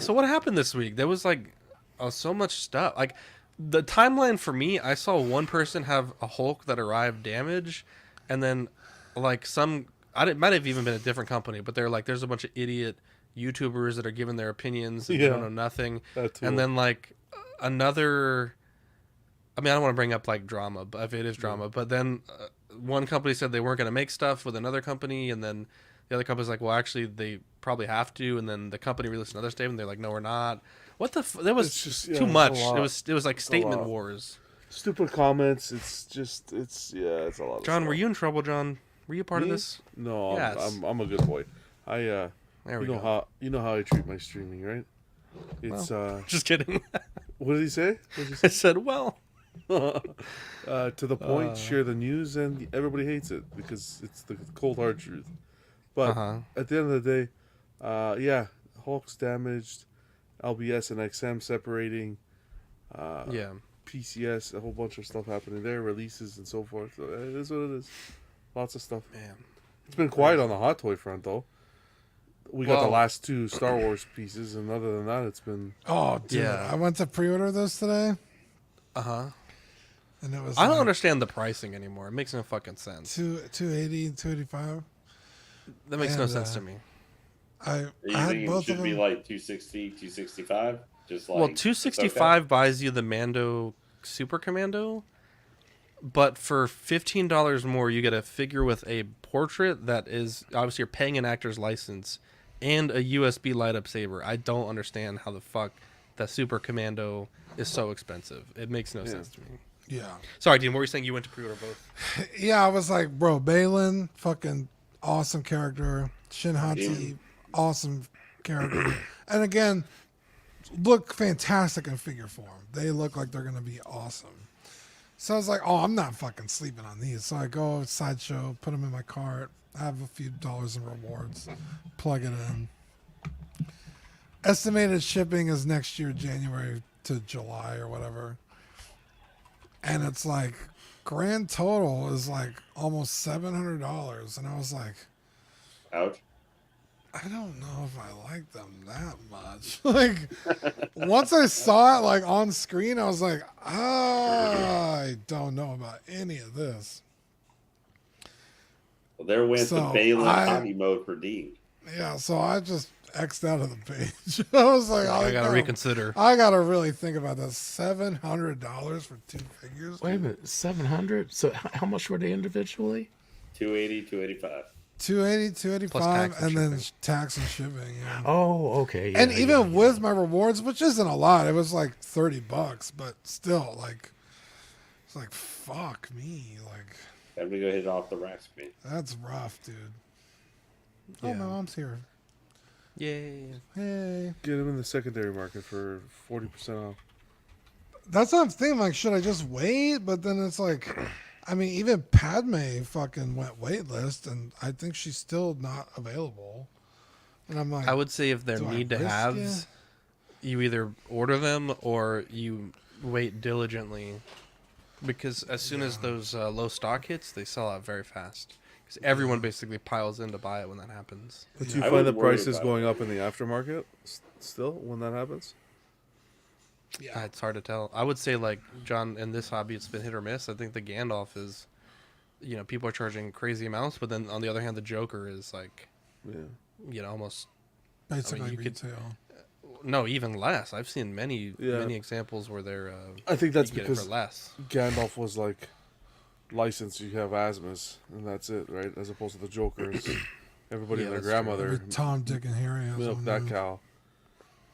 So what happened this week? There was like so much stuff. Like the timeline for me, I saw one person have a Hulk that arrived damaged, and then like it might have even been a different company, but they're like, there's a bunch of idiot YouTubers that are giving their opinions and they Yeah. don't know nothing. That too. And then like another I mean, I don't want to bring up like drama, but if it is drama, but then one company said they weren't going to make stuff with another company, and then the other company's like, well, actually, they probably have to, and then the company released another statement. They're like, no, we're not. What the? That was It's just- too yeah, it's a much. lot. It was like statement lot. wars. Stupid comments. It's a lot. Of John, stuff. were you in trouble, John? Were you a part of Me? this? No, Yes. I'm a good boy. There we you know go. how I treat my streaming, right? It's Just kidding. what did he say? What did I said, well, to the point, share the news, and everybody hates it because it's the cold hard truth. But at the end of the day, yeah, Hulk's damaged, LBS and XM separating, yeah. PCS, a whole bunch of stuff happening there, releases and so forth. So it is what it is. Lots of stuff. Man. It's been quiet on the hot toy front though. We got the Well- last 2 Star Wars pieces, and other than that, it's been Oh, dude, Yeah. I went to pre-order those today, Uh-huh. and it was I don't like understand the pricing anymore. It makes no fucking sense. 280, 285. That makes no and, sense to me. I You had think it both should of be them. like 260, 265? Just like Well, 265 buys you the Mando Super Commando, but for $15 more, you get a figure with a portrait that is obviously you're paying an actor's license and a USB light up saber. I don't understand how the fuck that Super Commando is so expensive. It makes no sense to me. Yeah. Sorry, Dean. What were you saying? You went to pre-order both? Yeah, I was like, bro, Balin, fucking awesome character. Shinhatsu, awesome character. And again, look fantastic in figure form. They look like they're going to be awesome. So I was like, oh, I'm not fucking sleeping on these. So I go Sideshow, put them in my cart, have a few dollars in rewards, plug it in. Estimated shipping is next year, January to July or whatever. And it's like, grand total is like almost $700. And I was like, Ouch. I don't know if I like them that much. Like, once I saw it like on screen, I was like, I don't know about any of this. Well, there went So, the Balin I- hobby mode for Dean. Yeah, so I just X'd out of the page. I was like, I gotta reconsider. I gotta really think about that. $700 for 2 figures. Wait a minute, 700. So how much were they individually? 280, 285. 280, Plus 285, tax and and then shipping. tax and shipping. Yeah. Oh, okay. Yeah, And yeah, even yeah. with my rewards, which isn't a lot, it was like $30, but still, like, it's like, fuck me. Like, Time to go hit off the rack speed. that's rough, dude. Yeah. Oh, my mom's here. Yay. Hey. get them in the secondary market for 40% off. That's what I'm thinking. Like, should I just wait? But then it's like, I mean, even Padme fucking went waitlist, and I think she's still not available. And I'm like, I would say if they're Do I need to risk haves, you either order them or you wait diligently, because as soon as those low stock hits, they sell out very fast. Because everyone basically piles in to buy it when that happens. But do you I find the wouldn't worry prices about going up in the aftermarket still when that happens? It's hard to tell. I would say, like, John, in this hobby, it's been hit or miss. I think the Gandalf is, people are charging crazy amounts, but then on the other hand, the Joker is like, Yeah. Almost basically you could- retail. no, even less. I've seen many Yeah. examples where they're I think that's you get it because for less. Gandalf was like licensed. You have asthmas, and that's it, right? As opposed to the Jokers, everybody Yeah, and their that's true. grandmother Every Tom, Dick, and Harry has milked one, that yeah. cow.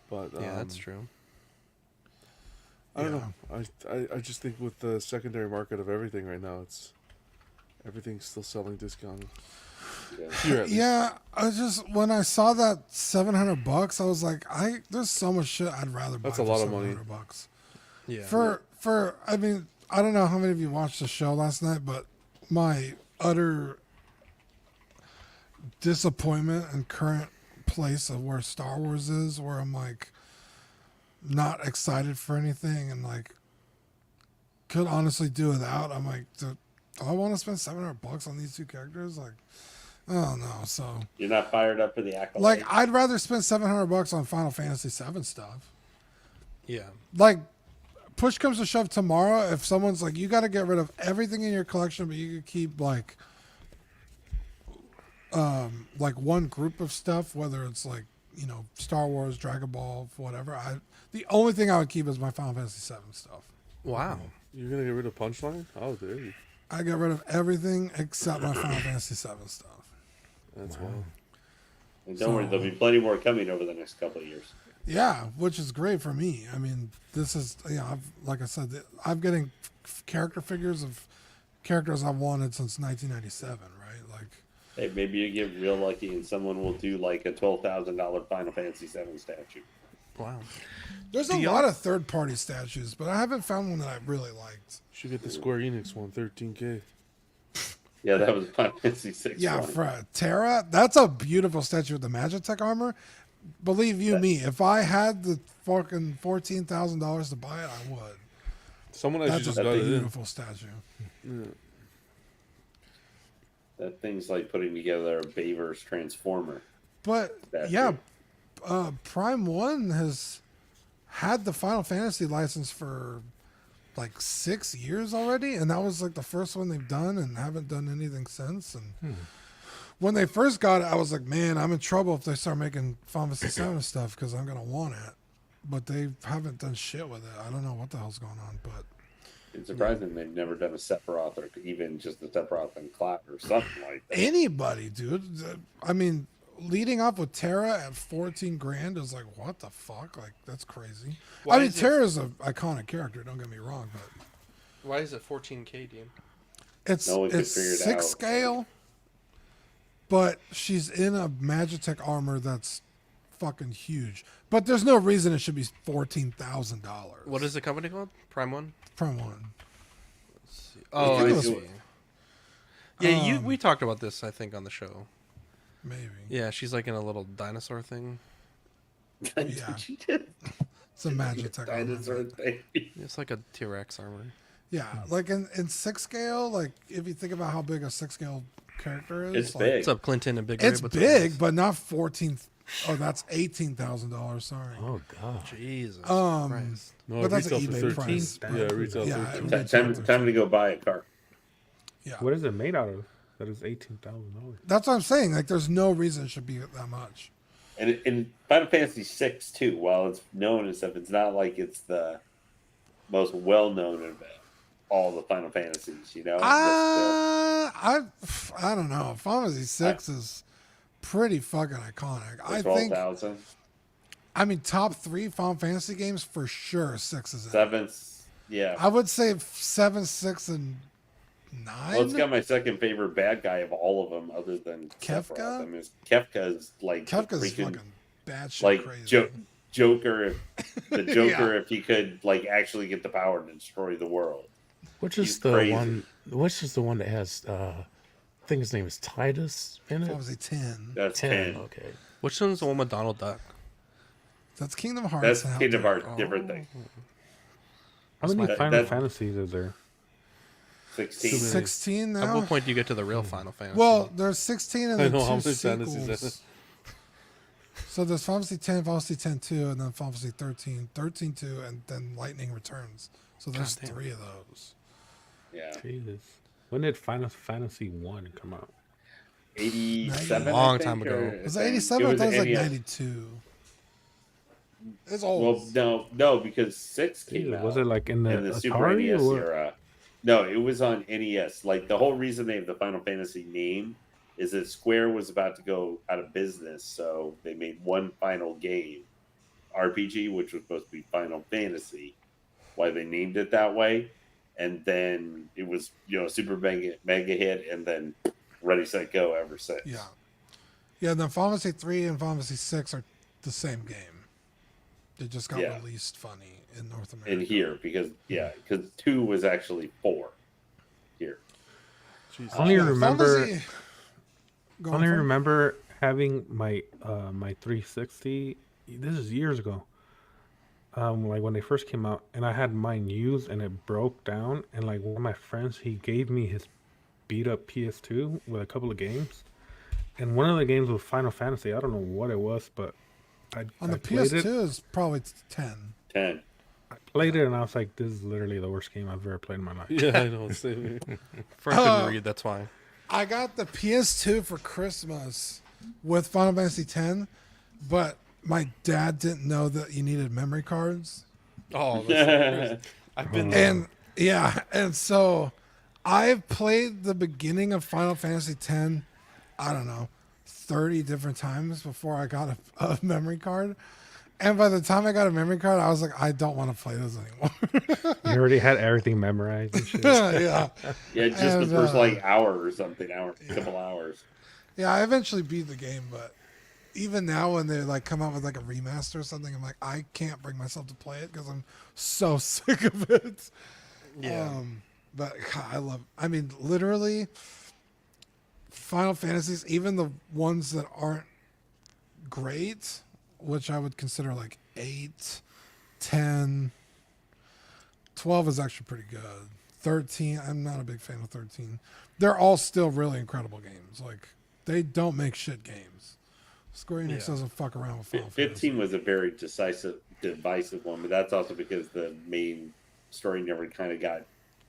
But Yeah, that's true. I don't know. I just think with the secondary market of everything right now, everything's still selling discounted. Yeah. Here at least. Yeah, I just when I saw that $700, I was like, there's so much shit I'd rather buy. That's a for lot of money. $700. Yeah. For I mean, I don't know how many of you watched the show last night, but my utter disappointment and current place of where Star Wars is, where I'm like not excited for anything and like could honestly do without. I'm like, do I want to spend $700 on these 2 characters? Like, oh no. So You're not fired up for the Acolyte? like, I'd rather spend $700 on Final Fantasy VII stuff. Yeah. Like, push comes to shove tomorrow, if someone's like, you got to get rid of everything in your collection, but you could keep like one group of stuff, whether it's like, Star Wars, Dragon Ball, whatever. The only thing I would keep is my Final Fantasy VII stuff. Wow. You're gonna get rid of Punchline? How dare you? I got rid of everything except my Final Fantasy VII stuff. That's wild. And don't worry, there'll be plenty more coming over the next couple of years. Yeah, which is great for me. I mean, this is like I said, I'm getting character figures of characters I've wanted since 1997, right? Like, Hey, maybe you get real lucky and someone will do like a $12,000 Final Fantasy VII statue. Wow. there's a lot of third-party statues, but I haven't found one that I really liked. Should get the Square Enix one, 13K. Yeah, that was Final Fantasy VI. Yeah, one. for Terra, that's a beautiful statue with the Magitech armor. Believe you me, if I had the fucking $14,000 to buy it, I would. Someone actually That's just a got it in. beautiful statue. That thing's like putting together a Bayverse Transformer. But Statue. yeah, Prime One has had the Final Fantasy license for like 6 years already, and that was like the first one they've done, and haven't done anything since. And when they first got it, I was like, man, I'm in trouble if they start making Final Fantasy VII stuff because I'm gonna want it. But they haven't done shit with it. I don't know what the hell's going on, but It's surprising they've never done a Sephiroth or even just a Sephiroth and Cloud or something like that. anybody, dude. I mean, leading off with Terra at 14 grand is like, what the fuck? Like, that's crazy. Why I mean, is it- Terra's an iconic character. Don't get me wrong, but Why is it 14K, Dean? it's No one could it's figure it 6 out. scale, but she's in a Magitech armor that's fucking huge. But there's no reason it should be $14,000. What is the company called? Prime One? Prime One? Oh, think I it was- see. Yeah, we talked about this, I think, on the show. Maybe. Yeah, she's like in a little dinosaur thing. Yeah. She did. It's a Magitech armor. Dinosaur thing. It's like a T-Rex armor. Yeah, like in 6 scale, like if you think about how big a 6 scale character is, It's like, big. What's up, Clinton and Big It's Ray? big, but not 14. Oh, that's $18,000. Sorry. Oh God. Jesus Um, Christ. No, But it that's an retails eBay for 13. price. Yeah, it retails Yeah, 13. it- Time to go buy a car. Yeah, What is it made out of? That is $18,000. that's what I'm saying. Like, there's no reason it should be that much. And in Final Fantasy VI too, while it's known and stuff, it's not like it's the most well known of all the Final Fantasies. You know, I don't know. Final Fantasy 6 is pretty fucking iconic. I think. 12,000. I mean, top 3 Final Fantasy games for sure. 6 is in. Seventh, yeah. I would say 7, 6, and 9. Well, it's got my second favorite bad guy of all of them, other than Kefka? Sephiroth. I mean, Kefka's like the Kefka's freaking, fucking bad shit like crazy. Joker. The Joker, if he could like actually get the power to destroy the world. Which He's is the crazy. one? Which is the one that has? I think his name is Titus in it. Final Fantasy 10. That's 10. 10. Okay. Which one's the one with Donald Duck? That's Kingdom Hearts. That's now, Kingdom too. Hearts, different thing. How many That- Final that- Fantasies is there? 16. 16 At now. what point do you get to the real Final Fantasy? Well, there's 16 and I then know, 2 how many fantasies sequels. is it? So there's Final Fantasy 10, Final Fantasy 10 2, and then Final Fantasy 13, 13 2, and then Lightning Returns. So there's Goddamn. 3 of those. Yeah. Jesus. When did Final Fantasy 1 come out? 87. Long I think, time ago. or- Was it 87? I thought it was like NES. 92. It's old. Well, no, because 6 came Jesus, out. was it like in the, in the Super Atari NES or? era. No, it was on NES. Like the whole reason they have the Final Fantasy name is that Square was about to go out of business, so they made one final game, RPG, which was supposed to be Final Fantasy. Why they named it that way, and then it was super mega hit, and then Ready Set Go ever since. Yeah. Yeah, and then Final Fantasy 3 and Final Fantasy 6 are the same game. They just got Yeah. released funny in North America. In here because 2 was actually 4 here. Jesus. I only Yeah, Final remember. Fantasy- Go I on, only Frank. remember having my my 360. This is years ago. Like when they first came out, and I had mine used, and it broke down. And like one of my friends, he gave me his beat up PS2 with a couple of games, and one of the games was Final Fantasy. I don't know what it was, but On I the played PS2 it. is probably 10. 10. I played it, and I was like, "This is literally the worst game I've ever played in my life." Yeah, I know. Same here. Frank couldn't read, that's why. I got the PS2 for Christmas with Final Fantasy 10, but my dad didn't know that you needed memory cards. Oh, that's I've been there. And Yeah, and so I've played the beginning of Final Fantasy X, I don't know, 30 different times before I got a memory card. And by the time I got a memory card, I was like, I don't want to play this anymore. You already had everything memorized and shit. Yeah. Yeah, just And, the first like hour or something, couple hours. Yeah, I eventually beat the game, but even now when they like come out with like a remaster or something, I'm like, I can't bring myself to play it because I'm so sick of it. Yeah. But God, I mean, literally, Final Fantasies, even the ones that aren't great, which I would consider like 8, 10, 12 is actually pretty good. 13, I'm not a big fan of 13. They're all still really incredible games. Like, they don't make shit games. Square Enix doesn't fuck around with Final 15 Fantasy. was a very divisive one, but that's also because the main story never kind of got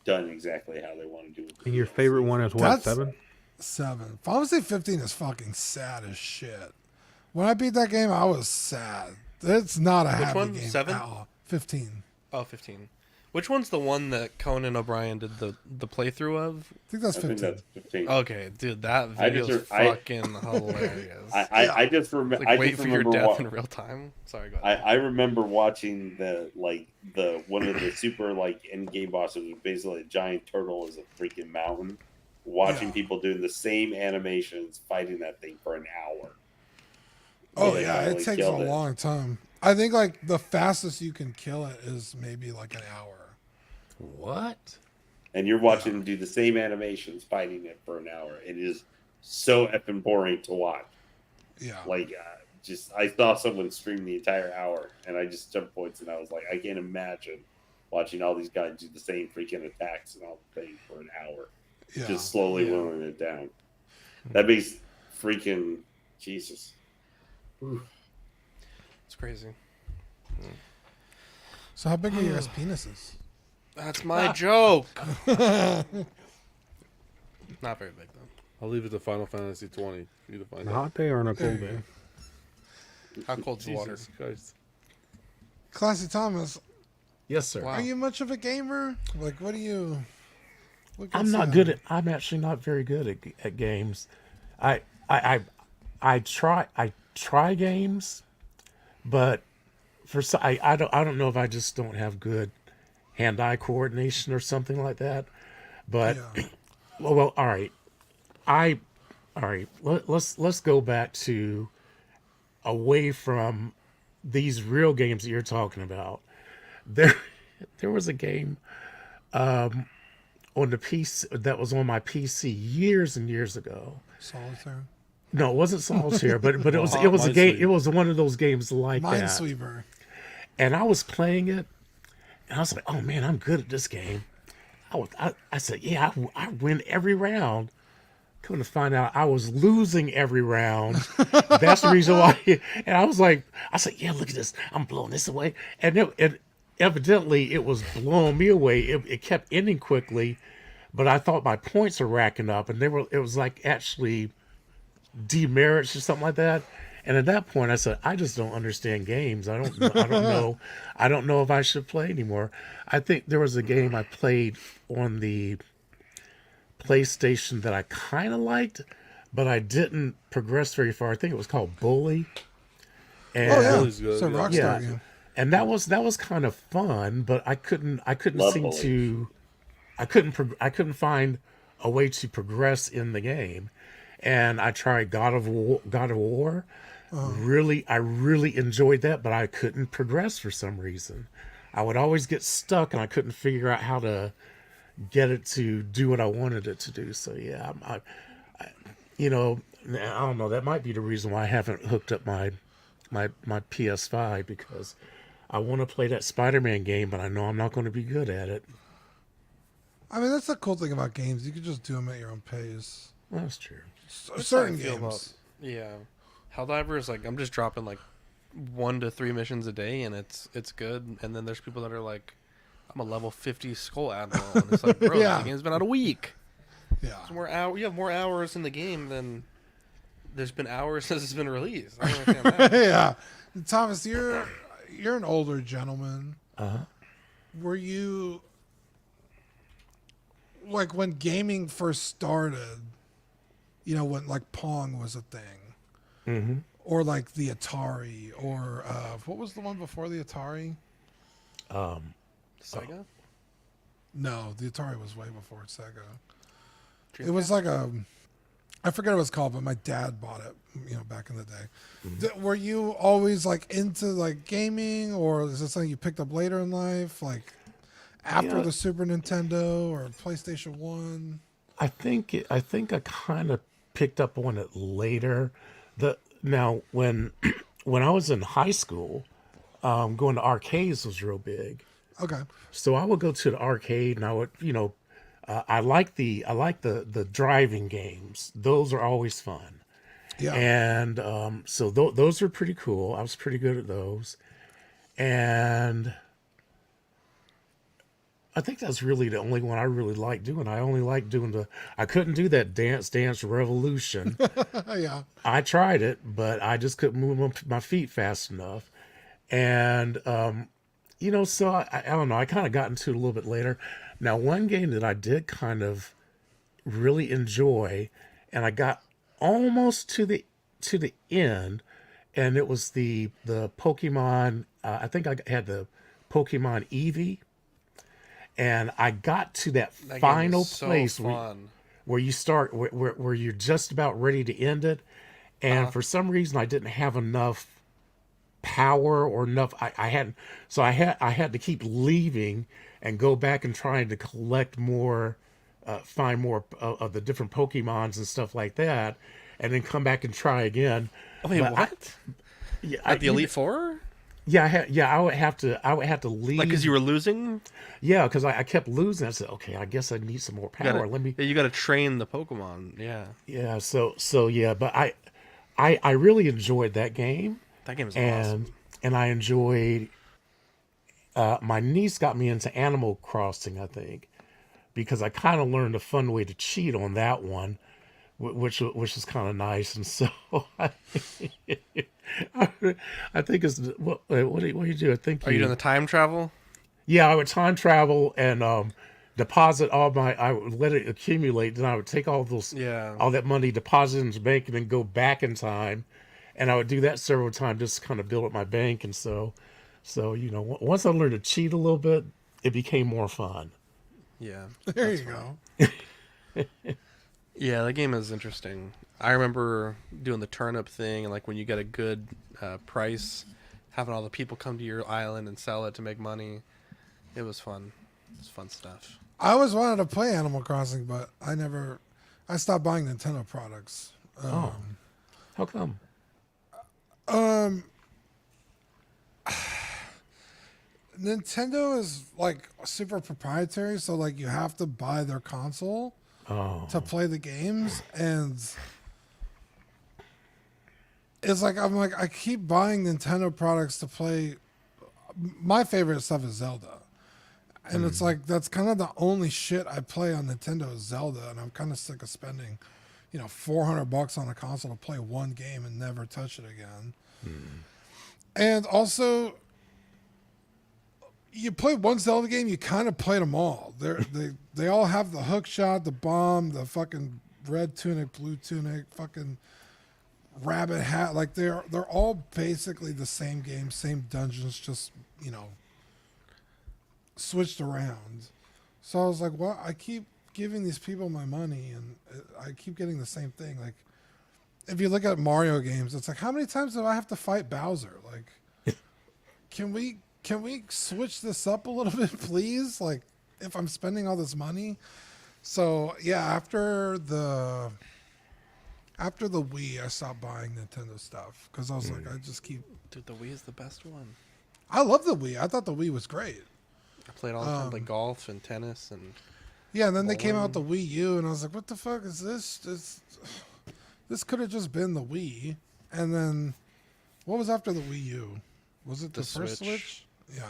done exactly how they want to do it. And your favorite one is what, That's- 7? 7. Final Fantasy 15 is fucking sad as shit. When I beat that game, I was sad. It's not a happy one? game 7? at all. 15. Oh, 15. Which one's the one that Conan O'Brien did the playthrough of? I think that's I think 15. that's 15. Okay, dude, that I video is just- I- fucking hilarious. I just, Like, I wait just for your remember death in real time. Sorry, go ahead. I remember watching the one of the super like end game bosses was basically a giant turtle as a freaking mountain. Watching Yeah. people doing the same animations fighting that thing for an hour. Oh, They yeah, it finally takes a killed it. long time. I think, like, the fastest you can kill it is maybe, like, an hour. What? And you're watching them do the same animations fighting it for an hour. It is so effing boring to watch. Yeah. Like, just I saw someone stream the entire hour, and I just jumped points, and I was like, I can't imagine watching all these guys do the same freaking attacks and all the things for an hour, Yeah. just slowly whittling it down. That makes freaking Jesus. It's crazy. So how big are your guys' penises? That's my joke. Not very big though. I'll leave it to Final Fantasy 20 for you to find A out. hot day or on a There cold you day? How cold's the water? Jesus Christ. Classy Thomas, Yes, sir. Wow. are you much of a gamer? Like, what do you... I'm not good at. I'm actually not very good at games. I try games, but I don't know if I just don't have good hand-eye coordination or something like that. But Yeah. well, all right. All right. Let's go back to away from these real games that you're talking about. There was a game on the PC that was on my PC years and years ago. Solitaire. No, it wasn't Solitaire, but it was a game. It was one of those games like that. Minesweeper. And I was playing it, and I was like, "Oh man, I'm good at this game." I said, "Yeah, I win every round." Come to find out, I was losing every round. That's the reason why. And I said, "Yeah, look at this. I'm blowing this away." And it evidently it was blowing me away. It kept ending quickly, but I thought my points were racking up, and it was like actually demerits or something like that. And at that point, I said, I just don't understand games. I don't know. I don't know if I should play anymore. I think there was a game I played on the PlayStation that I kind of liked, but I didn't progress very far. I think it was called Bully. And, Oh, yeah. Bully's good, It's a yeah. Rockstar Yeah. game. and that was kind of fun, but I couldn't Love seem Bully. to. I couldn't find a way to progress in the game. And I tried God of War. I really enjoyed that, but I couldn't progress for some reason. I would always get stuck, and I couldn't figure out how to get it to do what I wanted it to do. So yeah, I don't know. That might be the reason why I haven't hooked up my PS5, because I want to play that Spider-Man game, but I know I'm not going to be good at it. I mean, that's the cool thing about games. You can just do them at your own pace. That's true. That's how I Certain feel games. Yeah, Helldivers, like I'm just dropping like 1 to 3 missions a day, and it's good. And then there's people that are like, I'm a level 50 Skull Admiral, and it's like, bro, Yeah. the game's been out a week. Yeah. You have more hours in the game than there's been hours since it's been released. I don't understand that. Yeah. Thomas, you're an older gentleman. Uh-huh. Were you like when gaming first started, you know, when like Pong was a thing, or like the Atari, or what was the one before the Atari? Sega. No, the Atari was way before Sega. It was like I forget what it was called, but my dad bought it, you know, back in the day. Were you always like into like gaming, or is it something you picked up later in life, like after Yeah. the Super Nintendo or PlayStation 1? I think I kind of picked up on it later. Now when when I was in high school, going to arcades was real big. Okay. So I would go to the arcade, and I would, you know, I like the driving games. Those are always fun. Yeah. And so those are pretty cool. I was pretty good at those. And I think that's really the only one I really like doing. I only like doing I couldn't do that Dance Dance Revolution. Yeah. I tried it, but I just couldn't move my feet fast enough. And, you know, so I don't know. I kind of got into it a little bit later. Now, one game that I did kind of really enjoy, and I got almost to the end, and it was the Pokemon. I think I had the Pokemon Eevee, and I got to that That final game is so place fun. where you start where you're just about ready to end it, and for some reason I didn't have enough power or enough. I hadn't, so I had to keep leaving and go back and trying to collect more, find more of the different Pokemons and stuff like that, and then come back and try again. Wait, But what? Yeah, At the Elite Four? Yeah, I would have to leave. Like, because you were losing? Yeah, because I kept losing. I said, okay, I guess I need some more power. Let me. You got to train the Pokemon. Yeah. Yeah, so yeah, but I really enjoyed that game. That game is and awesome. and I enjoyed. My niece got me into Animal Crossing, I think, because I kind of learned a fun way to cheat on that one, which is kind of nice. And so I think it's what do you do? I think Are you doing the time travel? yeah, I would time travel and deposit all my. I would let it accumulate, then I would take all those Yeah. all that money, deposit it into the bank, and then go back in time. And I would do that several times, just to kind of build up my bank. And so you know, once I learned to cheat a little bit, it became more fun. Yeah. There you go. Yeah, that game is interesting. I remember doing the turnip thing, and like when you get a good price, having all the people come to your island and sell it to make money. It was fun. It's fun stuff. I always wanted to play Animal Crossing, but I stopped buying Nintendo products. How come? Nintendo is like super proprietary, so like you have to buy their console to play the games, and it's like I keep buying Nintendo products to play. My favorite stuff is Zelda, and it's like that's kind of the only shit I play on Nintendo is Zelda, and I'm kind of sick of spending, you know, $400 on a console to play one game and never touch it again. And also, you play one Zelda game, you kind of played them all. They all have the hook shot, the bomb, the fucking red tunic, blue tunic, fucking rabbit hat. Like they're all basically the same game, same dungeons, just, you know, switched around. So I was like, well, I keep giving these people my money and I keep getting the same thing. Like, if you look at Mario games, it's like, how many times do I have to fight Bowser? Like, can we switch this up a little bit, please? Like, if I'm spending all this money. So yeah, after the Wii, I stopped buying Nintendo stuff because I was like, I just keep. Dude, the Wii is the best one. I love the Wii. I thought the Wii was great. I played all the time, like golf and tennis and. Yeah, and then they came out the Wii U, and I was like, what the fuck is this? This could have just been the Wii. And then, what was after the Wii U? Was it the first Switch? Yeah.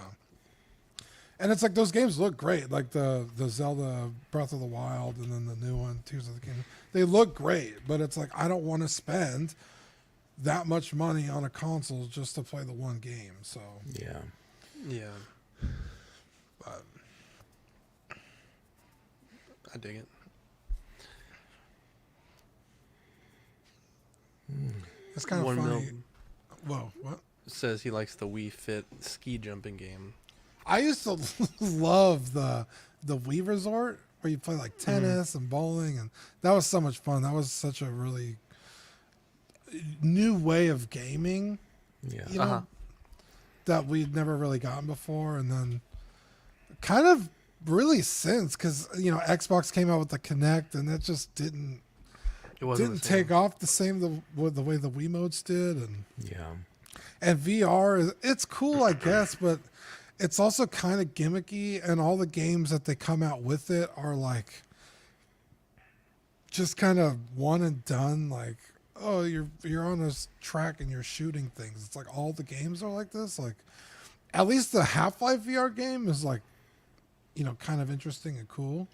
And it's like those games look great, like the Zelda Breath of the Wild, and then the new one, Tears of the Kingdom. They look great, but it's like I don't want to spend that much money on a console just to play the one game. So Yeah. Yeah. but I dig it. It's kind of One funny. mil Whoa, what? says he likes the Wii Fit ski jumping game. I used to love the Wii Resort where you play like tennis and bowling, and that was so much fun. That was such a really new way of gaming, Yeah. you know, that we'd never really gotten before, and then kind of really since, because you know Xbox came out with the Kinect, and it just didn't It wasn't the take same. off the same the way the Wii modes did, Yeah. and VR is it's cool, I guess, but it's also kind of gimmicky, and all the games that they come out with it are like just kind of one and done. Like, oh, you're on this track and you're shooting things. It's like all the games are like this. Like, at least the Half-Life VR game is like, you know, kind of interesting and cool.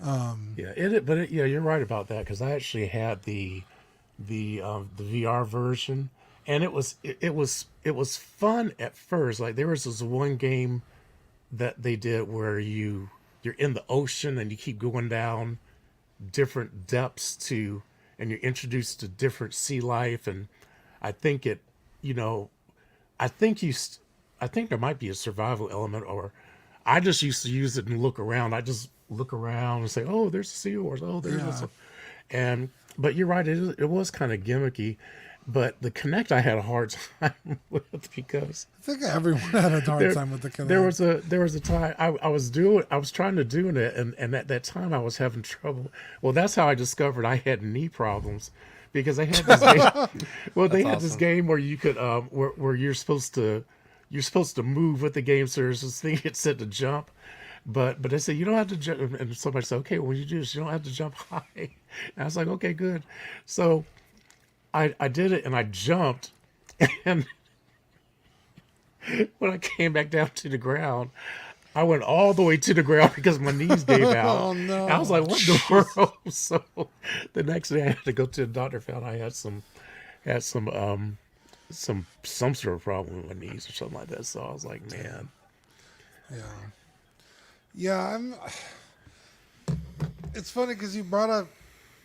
Yeah, yeah, you're right about that because I actually had the VR version, and it was fun at first. Like there was this one game that they did where you're in the ocean and you keep going down different depths and you're introduced to different sea life, and I think it, you know, I think there might be a survival element, or I just used to use it and look around. I just look around and say, "Oh, there's a seahorse. Oh, there's Yeah. but you're right. It was kind of gimmicky, but the Connect I had a hard time with because I think everyone had a hard time with the Kinect. there was a time I was trying to do it, and at that time I was having trouble. Well, that's how I discovered I had knee problems because they had this game. Well, they had this awesome. game where you could where you're supposed to move with the game. So there's this thing it said to jump. But they said you don't have to jump, and somebody said, "Okay, when you do this, you don't have to jump high." And I was like, "Okay, good." So I did it, and I jumped, and when I came back down to the ground, I went all the way to the ground because my knees gave out. Oh, no. And I was like, "What in the world?" So the next day, I had to go to the doctor. Found I had some sort of problem with my knees or something like that. So I was like, "Man." Yeah, it's funny because you brought up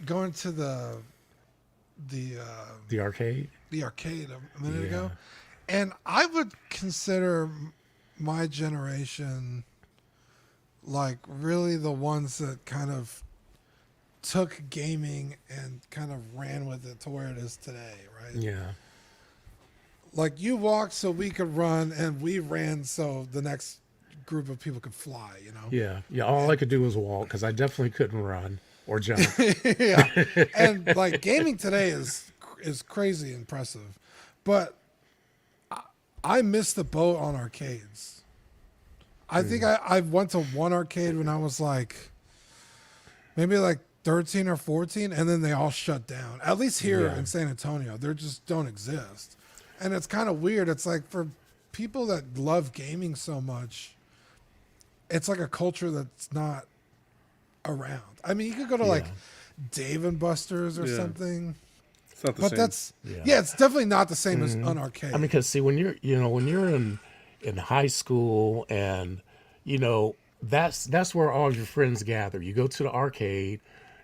going to the The arcade. arcade a minute Yeah. ago, and I would consider my generation like really the ones that kind of took gaming and kind of ran with it to where it is today, right? Yeah. Like you walked so we could run, and we ran so the next group of people could fly, you know? Yeah. All I could do was walk because I definitely couldn't run or jump. Yeah. And like gaming today is crazy impressive, but I missed the boat on arcades. I think I went to one arcade when I was like maybe like 13 or 14, and then they all shut down. At least here Yeah. in San Antonio, they just don't exist. And it's kind of weird. It's like for people that love gaming so much, it's like a culture that's not around. I mean, you could go to like Dave and Buster's or Yeah. something, It's not the but same. that's Yeah. it's definitely not the same as an arcade. I mean, because see, when you're in high school, and that's where all your friends gather. You go to the arcade,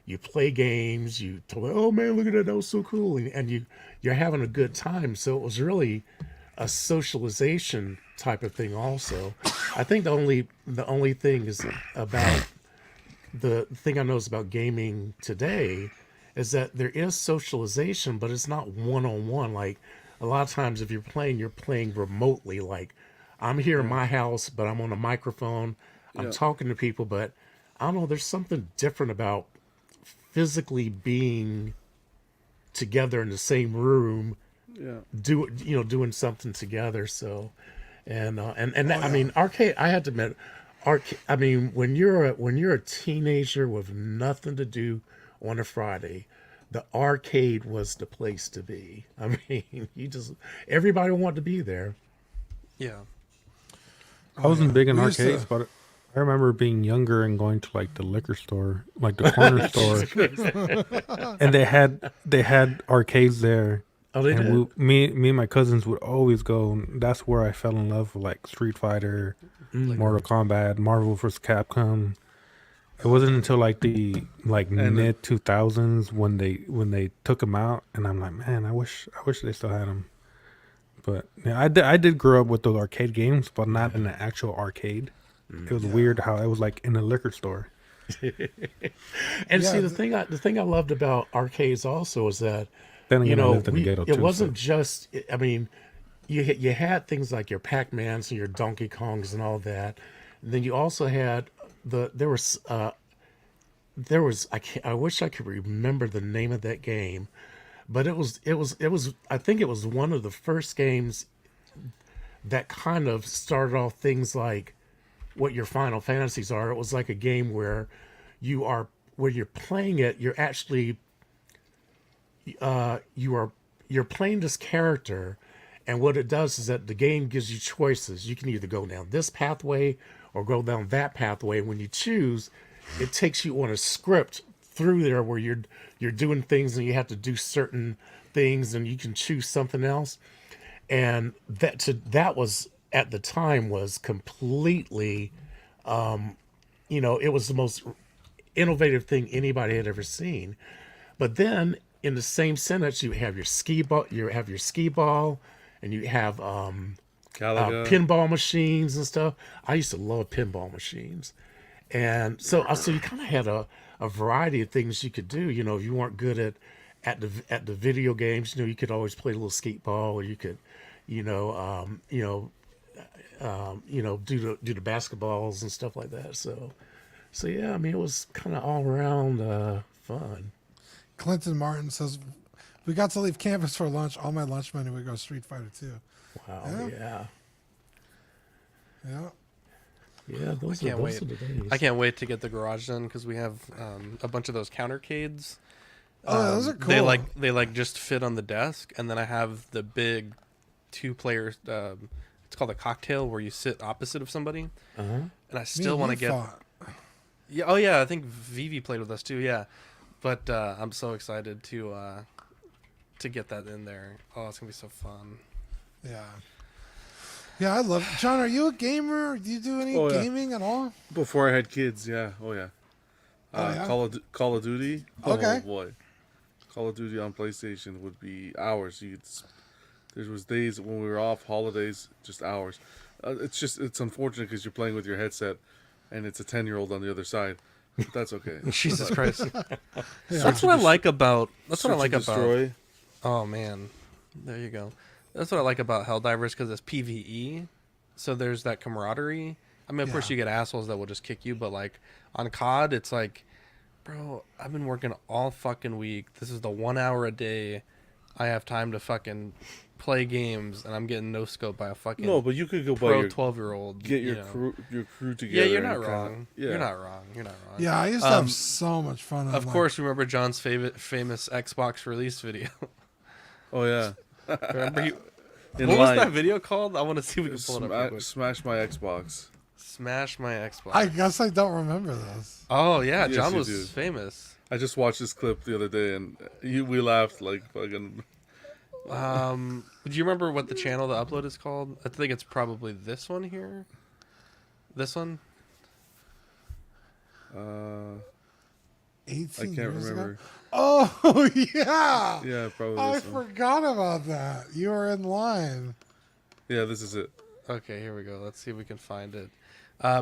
you play games, you talk, oh man, look at that was so cool, and you're having a good time. So it was really a socialization type of thing. Also, I think the only thing is about the thing I notice about gaming today is that there is socialization, but it's not one-on-one. Like a lot of times if you're playing remotely. Like I'm here in my house, but I'm on a microphone. I'm talking to people, but I don't know, there's something different about physically being together in the same room, Yeah. doing something together. So, I mean, arcade. I had to admit, I mean, when you're a teenager with nothing to do on a Friday, the arcade was the place to be. I mean, everybody wanted to be there. Yeah. I wasn't big in We used to- arcades, but I remember being younger and going to like the liquor store, like the corner store, and they had arcades there. Oh, they did. And me and my cousins would always go. And that's where I fell in love with like Street Fighter, Mortal Kombat, Marvel vs. Capcom, It wasn't until like the And mid 2000s when they took them out, and I'm like, man, I wish they still had them. But yeah, I did grow up with those arcade games, but not in the actual arcade. It was weird how it was like in a liquor store. And Yeah, see, the thing I loved about arcades also is that Then you again, I know lived in the ghetto it too. wasn't just. I mean, you had things like your Pac-Mans and your Donkey Kongs and all that. And then you also had there was I wish I could remember the name of that game, but it was I think it was one of the first games that kind of started off things like what your Final Fantasies are. It was like a game where where you're playing it, you're actually you're playing this character, and what it does is that the game gives you choices. You can either go down this pathway or go down that pathway. When you choose, it takes you on a script through there where you're doing things and you have to do certain things and you can choose something else. And that was at the time was completely it was the most innovative thing anybody had ever seen. But then in the same sentence, you have your skee ball, and you have Galaga. pinball machines and stuff. I used to love pinball machines, and so you kind of had a variety of things you could do. You know, if you weren't good at the video games, you could always play a little skate ball, or you could, do the basketballs and stuff like that. So yeah, I mean, it was kind of all around fun. Clinton Martin says, "We got to leave campus for lunch. All my lunch money would go Street Fighter 2." Wow, yeah. Yeah. Yeah, those Can't are wait. the days. I can't wait to get the garage done because we have a bunch of those countercades. Oh, those are cool. They just fit on the desk, and then I have the big 2-player. It's called a cocktail where you sit opposite of somebody, and I still want to get. Fought. Yeah. Oh yeah. I think Vivi played with us too. Yeah. But I'm so excited to get that in there. Oh, it's gonna be so fun. Yeah. Yeah, I love it. John, are you a gamer? Do you do any Oh, yeah. gaming at all? Before I had kids, yeah. Oh yeah. Yeah? Call of Duty. Okay. Oh boy. Call of Duty on PlayStation would be hours. There was days when we were off, holidays, just hours. It's unfortunate because you're playing with your headset, and it's a 10-year-old on the other side. But that's okay. Jesus Christ. Yeah. That's what I like about. That's what I Search like and about. Destroy. Oh man, there you go. That's what I like about Helldivers because it's PVE, so there's that camaraderie. I mean, of course Yeah. you get assholes that will just kick you, but like on COD, it's like, bro, I've been working all fucking week. This is the 1 hour a day I have time to fucking play games, and I'm getting no scope by a fucking No, but you could go by pro your 12-year-old. get your crew together. Yeah, you're and not kinda- wrong. Yeah. You're not wrong. You're not wrong. Yeah, I used to have so much fun. Of course, remember John's famous Xbox release video. Oh yeah. Remember he. In What line. was that video called? I want to see if we can pull it up. Real quick. Smash my Xbox. Smash my Xbox. I guess I don't remember this. Oh yeah, Yes, John you was do. famous. I just watched this clip the other day, and we laughed like fucking. Do you remember what the channel the upload is called? I think it's probably this one here. This one. 18 I can't years remember. ago? Oh, yeah. Yeah, probably I this one. forgot about that. You were in line. Yeah, this is it. Okay, here we go. Let's see if we can find it.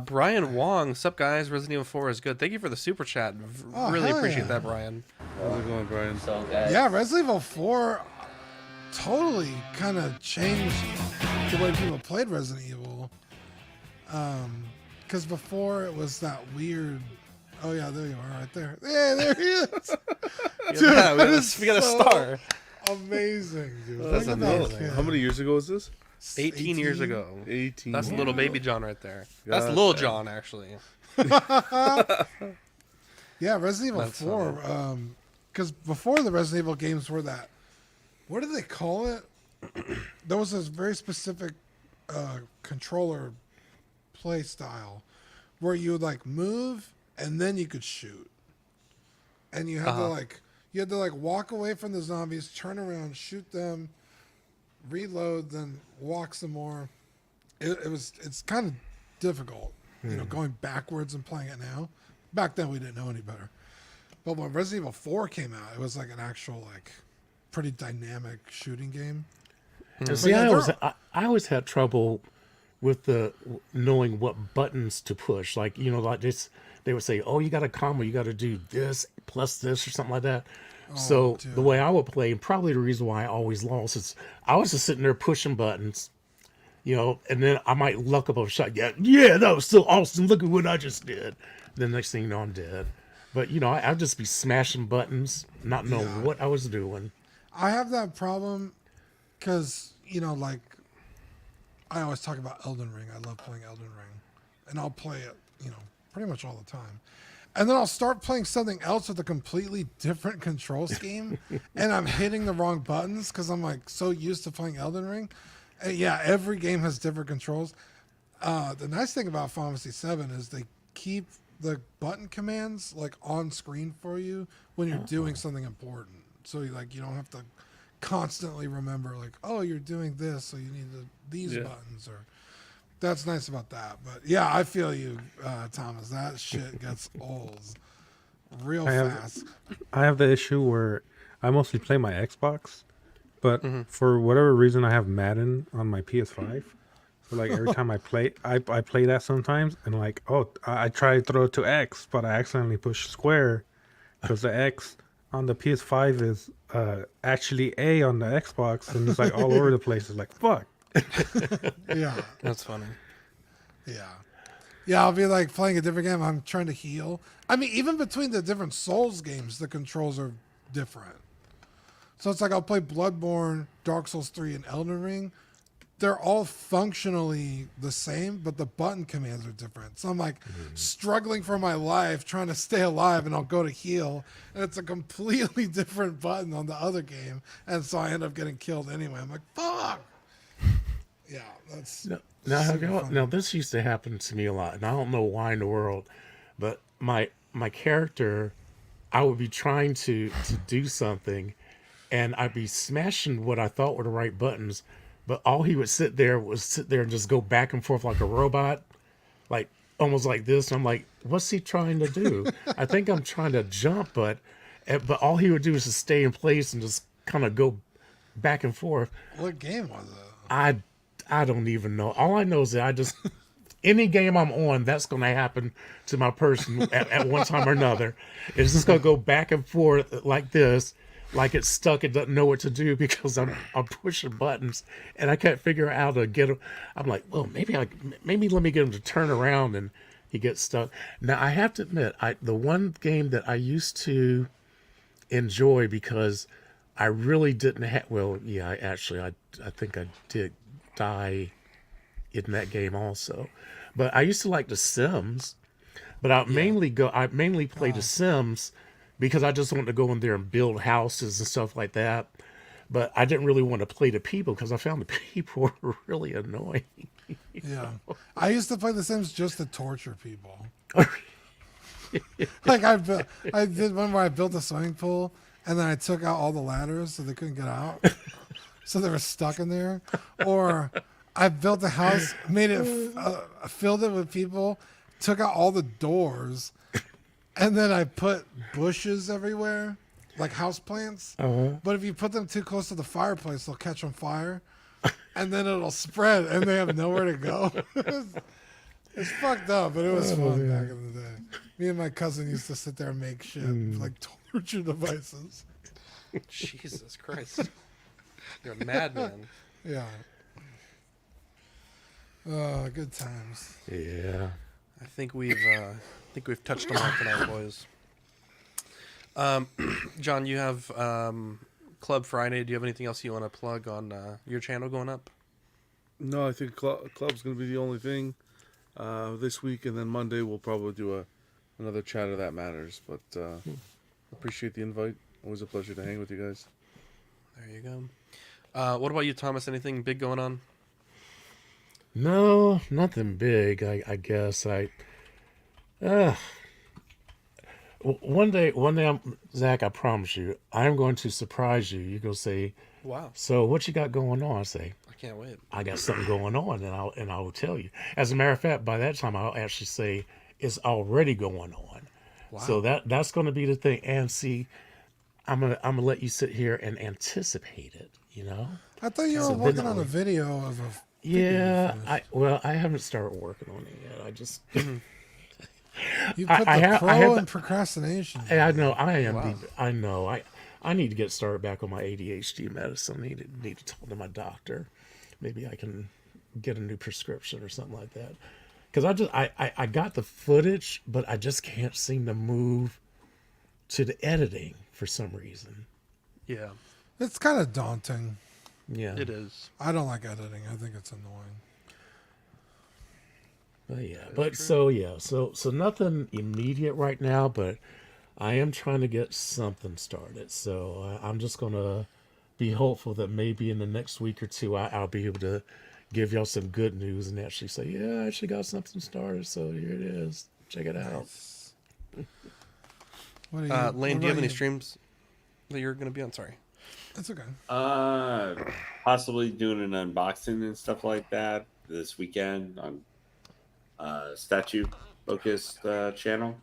Brian Wong, sup guys? Resident Evil 4 is good. Thank you for the super chat. Oh, Really hell appreciate yeah. that, Brian. How's it going, Brian? Yeah, Resident Evil 4 totally kind of changed the way people played Resident Evil. Because before it was that weird. Oh, yeah, there you are right there. Yeah, there he is. Yeah, we that is got a so star. Amazing, dude. That's Look at that amazing. kid. How many years ago was this? 18 years ago. 18. That's little baby John right there. That's God Lil damn. John, actually. Yeah, Resident Evil That's 4. Because before the Resident Evil games were that. What do they call it? There was this very specific controller play style where you would like move and then you could shoot. And you had to like walk away from the zombies, turn around, shoot them, reload, then walk some more. It's kind of difficult, going backwards and playing it now. Back then we didn't know any better. But when Resident Evil 4 came out, it was like an actual like pretty dynamic shooting game. And see, I always had trouble with the knowing what buttons to push. Like, you know, like this, they would say, "Oh, you got a combo, you got to do this plus this or something like that." So dude. the way I would play, and probably the reason why I always lost, is I was just sitting there pushing buttons, you know, and then I might luck up a shot. Yeah, that was so awesome. Look at what I just did. Then next thing you know, I'm dead. But you know, I'd just be smashing buttons, not knowing what I was doing. I have that problem because, you know, like, I always talk about Elden Ring. I love playing Elden Ring. And I'll play it, you know, pretty much all the time. And then I'll start playing something else with a completely different control scheme. And I'm hitting the wrong buttons because I'm, like, so used to playing Elden Ring. And yeah, every game has different controls. The nice thing about Final Fantasy VII is they keep the button commands, like, on screen for you when you're doing something important. So, like, you don't have to constantly remember, like, oh, you're doing this, so you need these buttons. Or that's nice about that. But yeah, I feel you, Thomas. That shit gets old real fast. I have the issue where I mostly play my Xbox, but for whatever reason, I have Madden on my PS5. So like every time I play that sometimes, and like, oh, I try to throw it to X, but I accidentally push square because the X on the PS5 is actually A on the Xbox, and it's like all over the place. It's like, fuck. Yeah, That's funny. yeah. I'll be like playing a different game. I'm trying to heal. I mean, even between the different Souls games, the controls are different. So it's like I'll play Bloodborne, Dark Souls 3, and Elden Ring. They're all functionally the same, but the button commands are different. So I'm like struggling for my life, trying to stay alive, and I'll go to heal, and it's a completely different button on the other game, and so I end up getting killed anyway. I'm like, fuck. Yeah, that's Now this used to happen to me a lot, and I don't know why in the world, but my character, I would be trying to do something, and I'd be smashing what I thought were the right buttons, but all he would sit there and just go back and forth like a robot, like almost like this. And I'm like, what's he trying to do? I think I'm trying to jump, but all he would do is just stay in place and just kind of go back and forth. what game was it? I don't even know. All I know is that any game I'm on, that's going to happen to my person at one time or another. It's just going to go back and forth like this, like it's stuck and doesn't know what to do because I'm pushing buttons and I can't figure out how to get him. I'm like, well, maybe let me get him to turn around, and he gets stuck. Now I have to admit, the one game that I used to enjoy because I really didn't have. Well, yeah, I think I did die in that game also, but I used to like The Sims. But I mainly play The Sims because I just wanted to go in there and build houses and stuff like that. But I didn't really want to play the people because I found the people were really annoying. Yeah, I used to play The Sims just to torture people. Like I did one where I built a swimming pool and then I took out all the ladders so they couldn't get out, so they were stuck in there. Or I built a house, made it, filled it with people, took out all the doors, and then I put bushes everywhere, like house plants. But if you put them too close to the fireplace, they'll catch on fire, and then it'll spread, and they have nowhere to go. It's fucked up, but it was fun back in the day. Me and my cousin used to sit there and make shit, like torture devices. Jesus Christ. You're a madman. Yeah. Good times. Yeah. I think we've touched them all tonight, boys. John, you have Club Friday. Do you have anything else you want to plug on your channel going up? No, I think Club's going to be the only thing this week, and then Monday we'll probably do another chat of That Matters. But appreciate the invite. Always a pleasure to hang with you guys. There you go. What about you, Thomas? Anything big going on? No, nothing big. I guess one day, Zach, I promise you, I'm going to surprise you. You're gonna say, Wow. "So what you got going on?" I say, I can't wait. I got something going on, and I will tell you. As a matter of fact, by that time, I'll actually say it's already going on. So that's going to be the thing. And see, I'm gonna let you sit here and anticipate it. You know? I thought you were So working then- on a video of a. Yeah. figure I haven't started working on it yet. I just. you I- put I the have- pro I have in procrastination. I know I am. Wow. I know. I need to get started back on my ADHD medicine. Need to talk to my doctor. Maybe I can get a new prescription or something like that. Because I got the footage, but I just can't seem to move to the editing for some reason. Yeah, It's kind of daunting. Yeah. it is. I don't like editing. I think it's annoying. But yeah. So nothing immediate right now, but I am trying to get something started. So I'm just gonna be hopeful that maybe in the next week or two I'll be able to give y'all some good news and actually say, yeah, I actually got something started. So here it is. Check it out. What are you, Lane, what do you have about any streams that you're going to be on? Sorry. It's okay. Possibly doing an unboxing and stuff like that this weekend on statue focused channel.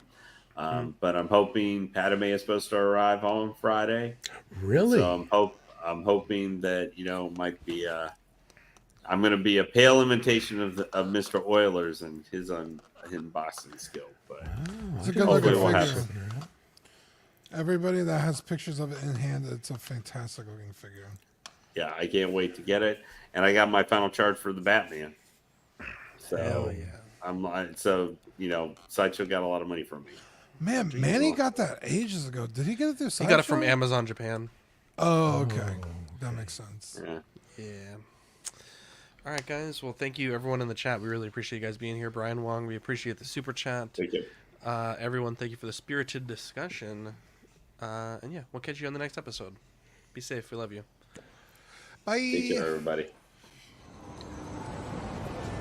But I'm hoping Padme is supposed to arrive on Friday. Really? So I'm hoping that might be I'm going to be a pale imitation of Mr. Oilers and his unboxing skill. But It's a good looking Hopefully we'll have figure. some. Everybody that has pictures of it in hand, it's a fantastic looking figure. Yeah, I can't wait to get it. And I got my final charge for the Batman. So Hell yeah. Sideshow got a lot of money from me. Man, Manny got that ages ago. Did he get it through He Sideshow? got it from Amazon Japan. Oh, okay. That makes sense. Yeah. Yeah. All right, guys. Well, thank you, everyone in the chat. We really appreciate you guys being here. Brian Wong, we appreciate the super chat. Thank you. Everyone, thank you for the spirited discussion. And yeah, we'll catch you on the next episode. Be safe. We love you. Bye. Take care, everybody.